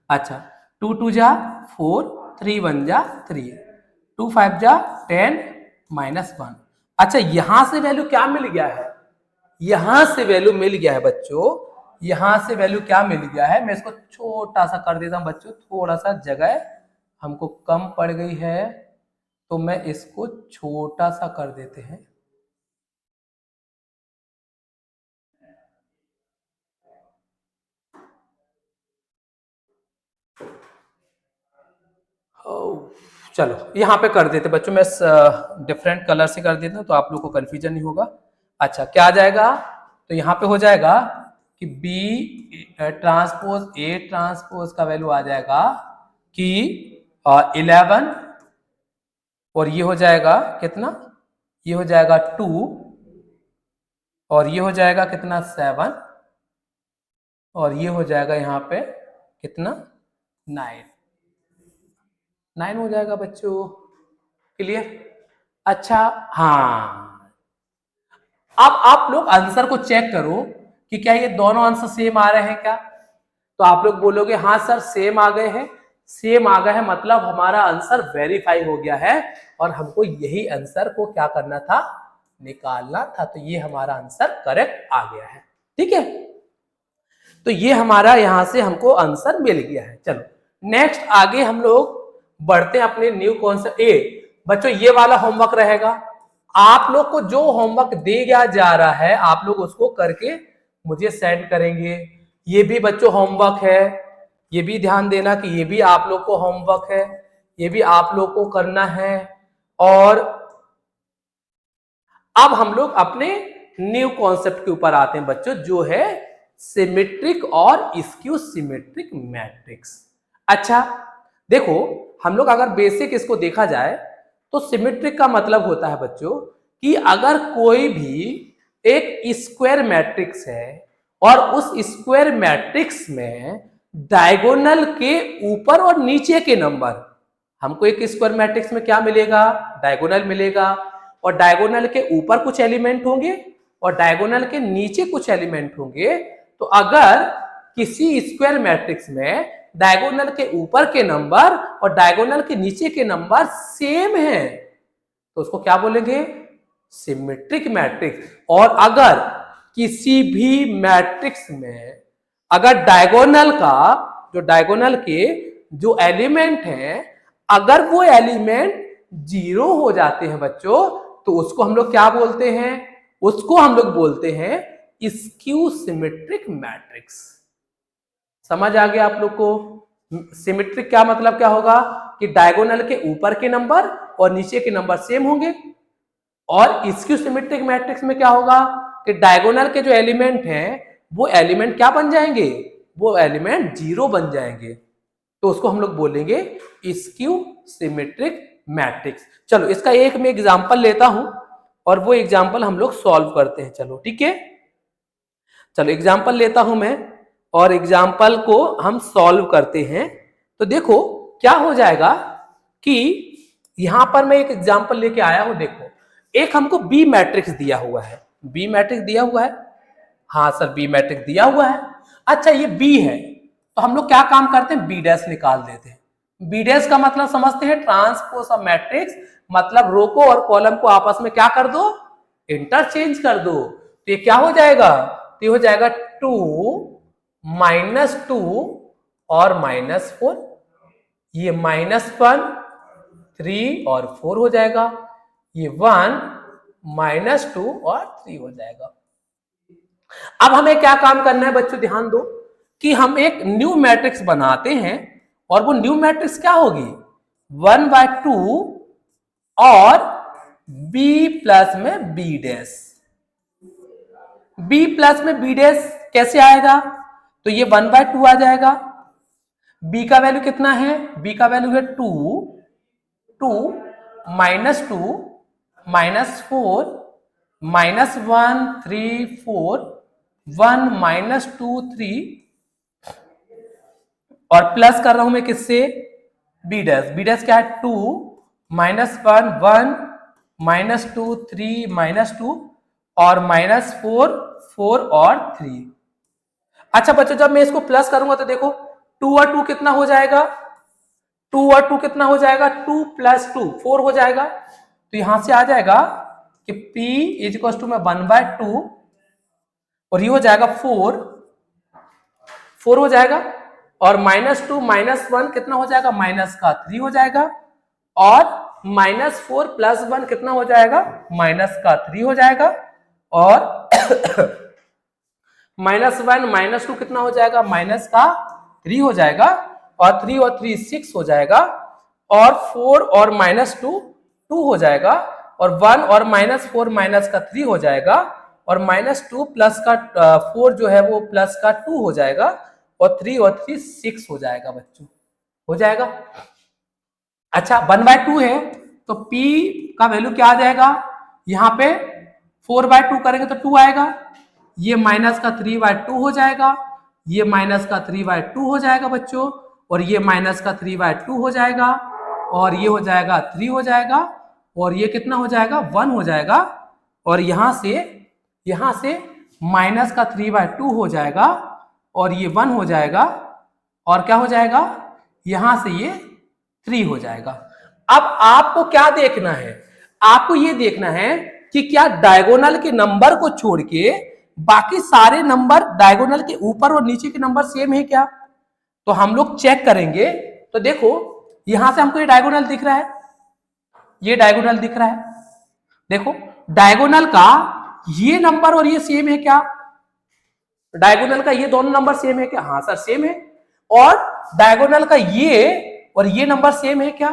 अच्छा 2 2 जा 4, 3 1 जा 3, 2 5 जा 10 -1। अच्छा यहां से वैल्यू क्या मिल गया है, यहां से वैल्यू मिल गया है बच्चों, यहां से वैल्यू क्या मिल गया है, मैं इसको छोटा सा कर देता हूं बच्चों, थोड़ा सा जगह हमको कम पड़ गई है तो मैं इसको छोटा सा कर देते हैं। चलो यहाँ पे कर देते बच्चों, मैं डिफरेंट कलर से कर देता हूँ तो आप लोग को कंफ्यूजन नहीं होगा। अच्छा क्या आ जाएगा, तो यहाँ पे हो जाएगा कि बी ट्रांसपोज ए ट्रांसपोज का वैल्यू आ जाएगा कि 11, और ये हो जाएगा कितना, ये हो जाएगा 2, और ये हो जाएगा कितना 7, और ये हो जाएगा यहाँ पे कितना 9 हो जाएगा बच्चों, क्लियर। अच्छा हाँ अब आप लोग आंसर को चेक करो कि क्या ये दोनों आंसर सेम आ रहे हैं क्या, तो आप लोग बोलोगे हाँ सर सेम आ गए हैं, सेम आ गया है, मतलब हमारा आंसर वेरीफाई हो गया है और हमको यही आंसर को क्या करना था, निकालना था। तो ये हमारा आंसर करेक्ट आ गया है। ठीक है, तो ये हमारा यहां से हमको आंसर मिल गया है। चलो नेक्स्ट आगे हम लोग बढ़ते हैं अपने न्यू कॉन्सेप्ट। बच्चों ये वाला होमवर्क रहेगा, आप लोग को जो होमवर्क दिया जा रहा है आप लोग उसको करके मुझे सेंड करेंगे। ये भी बच्चों होमवर्क है, ये भी ध्यान देना कि ये भी आप लोग को होमवर्क है, ये भी आप लोग को करना है। और अब हम लोग अपने न्यू कॉन्सेप्ट के ऊपर आते हैं बच्चों, जो है सिमेट्रिक और स्क्यू सिमेट्रिक मैट्रिक्स। अच्छा देखो, हम लोग अगर बेसिक इसको देखा जाए तो सिमेट्रिक का मतलब होता है बच्चों कि अगर कोई भी एक स्क्वायर मैट्रिक्स है और उस स्क्वायर मैट्रिक्स में डायगोनल के ऊपर और नीचे के नंबर, हमको एक स्क्वायर मैट्रिक्स में क्या मिलेगा, डायगोनल मिलेगा, और डायगोनल के ऊपर कुछ एलिमेंट होंगे और डायगोनल के नीचे कुछ एलिमेंट होंगे। तो अगर किसी स्क्वायर मैट्रिक्स में डायगोनल के ऊपर के नंबर और डायगोनल के नीचे के नंबर सेम है तो उसको क्या बोलेंगे, सिमेट्रिक मैट्रिक्स। और अगर किसी भी मैट्रिक्स में अगर डायगोनल का जो डायगोनल के जो एलिमेंट हैं अगर वो एलिमेंट 0 हो जाते हैं बच्चों तो उसको हम लोग क्या बोलते हैं, उसको हम लोग बोलते हैं स्क्यू सिमेट्रिक मैट्रिक्स। समझ आ गया आप लोग को? सिमेट्रिक क्या मतलब क्या होगा कि डायगोनल के ऊपर के नंबर और नीचे के नंबर सेम होंगे, और स्क्यू सिमेट्रिक मैट्रिक्स में क्या होगा कि डायगोनल के जो एलिमेंट हैं वो एलिमेंट क्या बन जाएंगे, वो एलिमेंट 0 बन जाएंगे। तो उसको हम लोग बोलेंगे स्क्यू सिमेट्रिक मैट्रिक्स। चलो इसका एक मैं एग्जांपल लेता हूं और वो एग्जांपल हम लोग सॉल्व करते हैं। चलो ठीक है, चलो एग्जांपल लेता हूं मैं और एग्जांपल को हम सॉल्व करते हैं। तो देखो क्या हो जाएगा कि यहां पर मैं एक एग्जांपल लेके आया हूं। देखो एक हमको बी मैट्रिक्स दिया हुआ है, बी मैट्रिक्स दिया हुआ है, हाँ सर बी मैट्रिक्स दिया हुआ है। अच्छा ये बी है तो हम लोग क्या काम करते हैं, बी डैश निकाल देते हैं। बी डैश का मतलब समझते हैं ट्रांसपोज ऑफ मैट्रिक्स, मतलब रो को और कॉलम को आपस में क्या कर दो, इंटरचेंज कर दो। तो ये क्या हो जाएगा, तो ये हो जाएगा 2 -2 और -4, ये -1 3 और 4 हो जाएगा, ये 1 -2 और 3 हो जाएगा। अब हमें क्या काम करना है बच्चों, ध्यान दो कि हम एक न्यू मैट्रिक्स बनाते हैं और वो न्यू मैट्रिक्स क्या होगी 1/2 और b प्लस में b डैश। b प्लस में b डैश कैसे आएगा, तो ये 1/2 आ जाएगा। b का वैल्यू कितना है, b का वैल्यू है 2 -2 -4 -1 3 4 1 -2 3 और प्लस कर रहा हूं मैं किससे, बी डैश। बी डैश क्या है 2 -1 1 -2 3 -2 और -4 4 और 3। अच्छा बच्चों जब मैं इसको प्लस करूंगा तो देखो 2 और 2 कितना हो जाएगा, 2 और 2 कितना हो जाएगा, 2 + 2 4 हो जाएगा। तो यहां से आ जाएगा कि P = में 1/2 और ये हो जाएगा 4 हो जाएगा, और -2 -1 कितना हो जाएगा, -3 हो जाएगा, और -4 + 1 कितना हो जाएगा, -3 हो जाएगा, और -1 -2 कितना हो जाएगा, -3 हो जाएगा, और 3 और 3 6 हो जाएगा, और 4 और -2 2 हो जाएगा, और 1 और -4 -3 हो जाएगा, और -2 प्लस का 4 जो है वो प्लस का 2 हो जाएगा, और 3 और 3 6 हो जाएगा बच्चों, हो जाएगा। अच्छा 1/2 है तो P का वैल्यू क्या आ जाएगा, यहाँ पे 4/2 करेंगे तो 2 आएगा, ये -3/2 हो जाएगा, ये -3/2 हो जाएगा बच्चों, और ये -3/2 हो जाएगा, और ये हो जाएगा 3 हो जाएगा, और ये कितना हो जाएगा 1 हो जाएगा, और यहां से -3/2 हो जाएगा, और ये 1 हो जाएगा, और क्या हो जाएगा यहां से ये 3 हो जाएगा। अब आपको क्या देखना है, आपको ये देखना है कि क्या डायगोनल के नंबर को छोड़ के बाकी सारे नंबर डायगोनल के ऊपर और नीचे के नंबर सेम है क्या। तो हम लोग चेक करेंगे। तो देखो यहां से हमको ये डायगोनल दिख रहा है, ये डायगोनल दिख रहा है। देखो डायगोनल का ये नंबर और ये सेम है क्या, डायगोनल का ये दोनों नंबर सेम है क्या, हाँ सर सेम है। और डायगोनल का ये और ये नंबर सेम है क्या,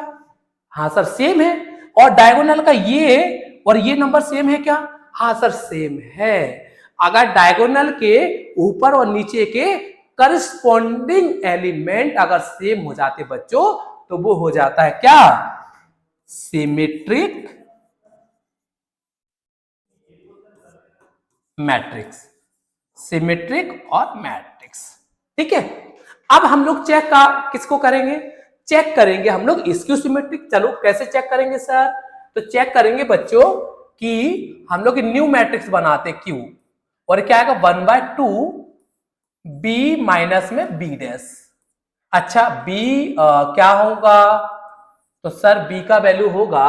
हाँ सर सेम है। और डायगोनल का ये और ये नंबर सेम है क्या, हाँ सर सेम है। अगर डायगोनल के ऊपर और नीचे के करस्पॉन्डिंग एलिमेंट अगर सेम हो जाते बच्चों तो वो हो जाता है क्या, सिमेट्रिक मैट्रिक्स, सिमेट्रिक और मैट्रिक्स। ठीक है, अब हम लोग चेक का किसको करेंगे, चेक करेंगे हम लोग स्क्यू सिमेट्रिक। चलो कैसे चेक करेंगे सर, तो चेक करेंगे बच्चों कि हम लोग न्यू मैट्रिक्स बनाते क्यू और क्या आएगा 1/2 बी माइनस में बी डैश। अच्छा बी क्या होगा, तो सर बी का वैल्यू होगा,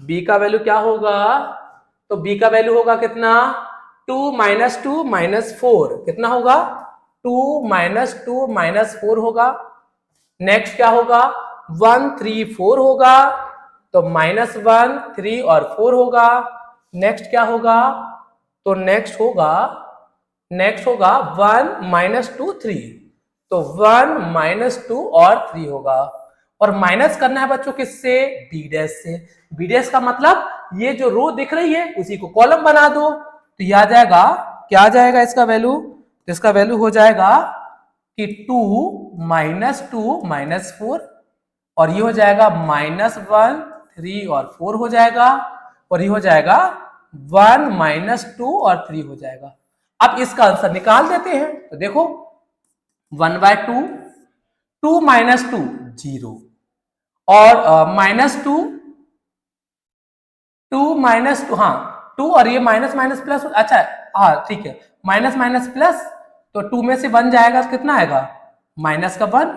बी का वैल्यू क्या होगा, तो बी का वैल्यू होगा कितना 2 - 2 - 4 कितना होगा 2 - 2 - 4 होगा। नेक्स्ट क्या होगा 1 3 4 होगा, तो -1 3 और 4 होगा। नेक्स्ट क्या होगा, तो नेक्स्ट होगा 1 - 2 3, तो 1 - 2 और 3 होगा। और माइनस करना है बच्चों किससे, बी डैश से। बी डैश का मतलब ये जो रो दिख रही है उसी को कॉलम बना दो, तो ये आ जाएगा, क्या आ जाएगा इसका वैल्यू, तो इसका वैल्यू हो जाएगा कि 2 - 2 - 4 और ये हो जाएगा -1 3 और 4 हो जाएगा, और ये हो जाएगा 1 - 2 और 3 हो जाएगा। अब इसका आंसर निकाल देते हैं, तो देखो 1/2 2 - 2 0 और -2 2 - 2 हाँ 2 और ये माइनस माइनस प्लस, अच्छा हाँ ठीक है माइनस माइनस प्लस, तो 2 में से 1 जाएगा तो कितना आएगा माइनस का 1,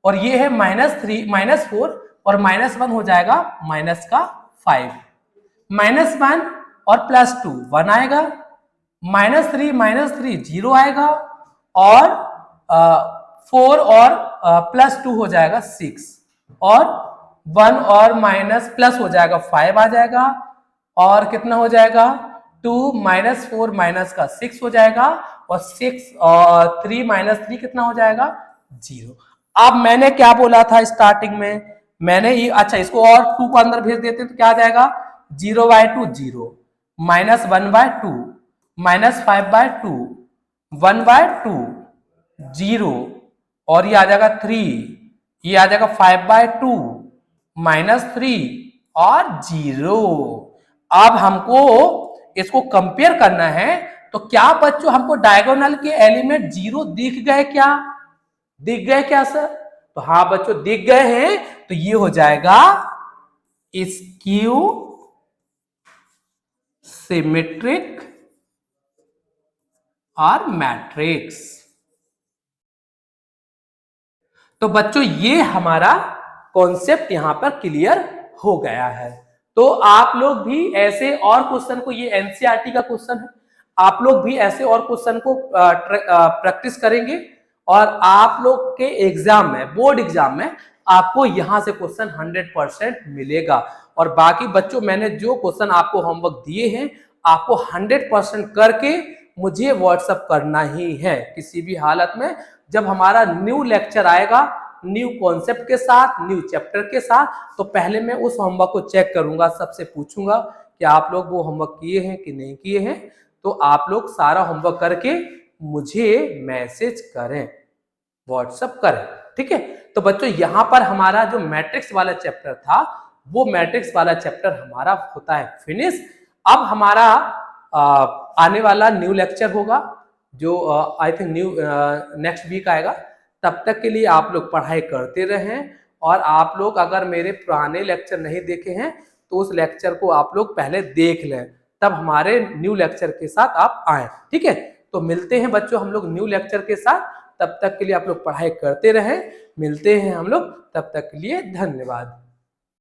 और ये है -3 -4 और -1 हो जाएगा माइनस का 5, -1 और +2 1 आएगा, -3 0 आएगा, और 4 और +2 हो जाएगा 6, और 1 और माइनस प्लस हो जाएगा 5 आ जाएगा, और कितना हो जाएगा 2 - 4 माइनस का 6 हो जाएगा, और 6 और 3 - 3 कितना हो जाएगा 0। अब मैंने क्या बोला था स्टार्टिंग में, मैंने ये अच्छा इसको और 2 को अंदर भेज देते तो क्या आ जाएगा 0/2 0 -1/2 -5/2 1/2 0, और ये आ जाएगा 3, ये आ जाएगा 5/2 -3 और 0। अब हमको इसको कंपेयर करना है, तो क्या बच्चों हमको डायगोनल के एलिमेंट 0 दिख गए क्या, दिख गए क्या सर, तो हाँ बच्चों दिख गए हैं, तो ये हो जाएगा स्क्यू सिमेट्रिक और मैट्रिक्स। तो बच्चों ये हमारा कॉन्सेप्ट यहां पर क्लियर हो गया है। तो आप लोग भी ऐसे और क्वेश्चन को, ये एनसीईआरटी का क्वेश्चन है, आप लोग भी ऐसे और क्वेश्चन को प्रैक्टिस करेंगे, और आप लोग के एग्जाम में, बोर्ड एग्जाम में आपको यहां से क्वेश्चन 100% मिलेगा। और बाकी बच्चों मैंने जो क्वेश्चन आपको होमवर्क दिए हैं आपको 100% करके मुझे व्हाट्सएप करना ही है किसी भी हालत में। जब हमारा न्यू लेक्चर आएगा न्यू कॉन्सेप्ट के साथ, न्यू चैप्टर के साथ, तो पहले मैं उस होमवर्क को चेक करूंगा, सबसे पूछूंगा कि आप लोग वो होमवर्क किए हैं कि नहीं किए हैं। तो आप लोग सारा होमवर्क करके मुझे मैसेज करें, व्हाट्सएप करें, ठीक है। तो बच्चों यहां पर हमारा जो मैट्रिक्स वाला चैप्टर था वो मैट्रिक्स वाला चैप्टर हमारा होता है फिनिश। अब हमारा आने वाला न्यू लेक्चर होगा जो I think new next week आएगा। तब तक के लिए आप लोग पढ़ाई करते रहें, और आप लोग अगर मेरे पुराने लेक्चर नहीं देखे हैं तो उस लेक्चर को आप लोग पहले देख लें, तब हमारे न्यू लेक्चर के साथ आप आए, ठीक है। तो मिलते हैं बच्चों हम लोग न्यू लेक्चर के साथ, तब तक के लिए आप लोग पढ़ाई करते रहें, मिलते हैं हम लोग, तब तक के लिए धन्यवाद।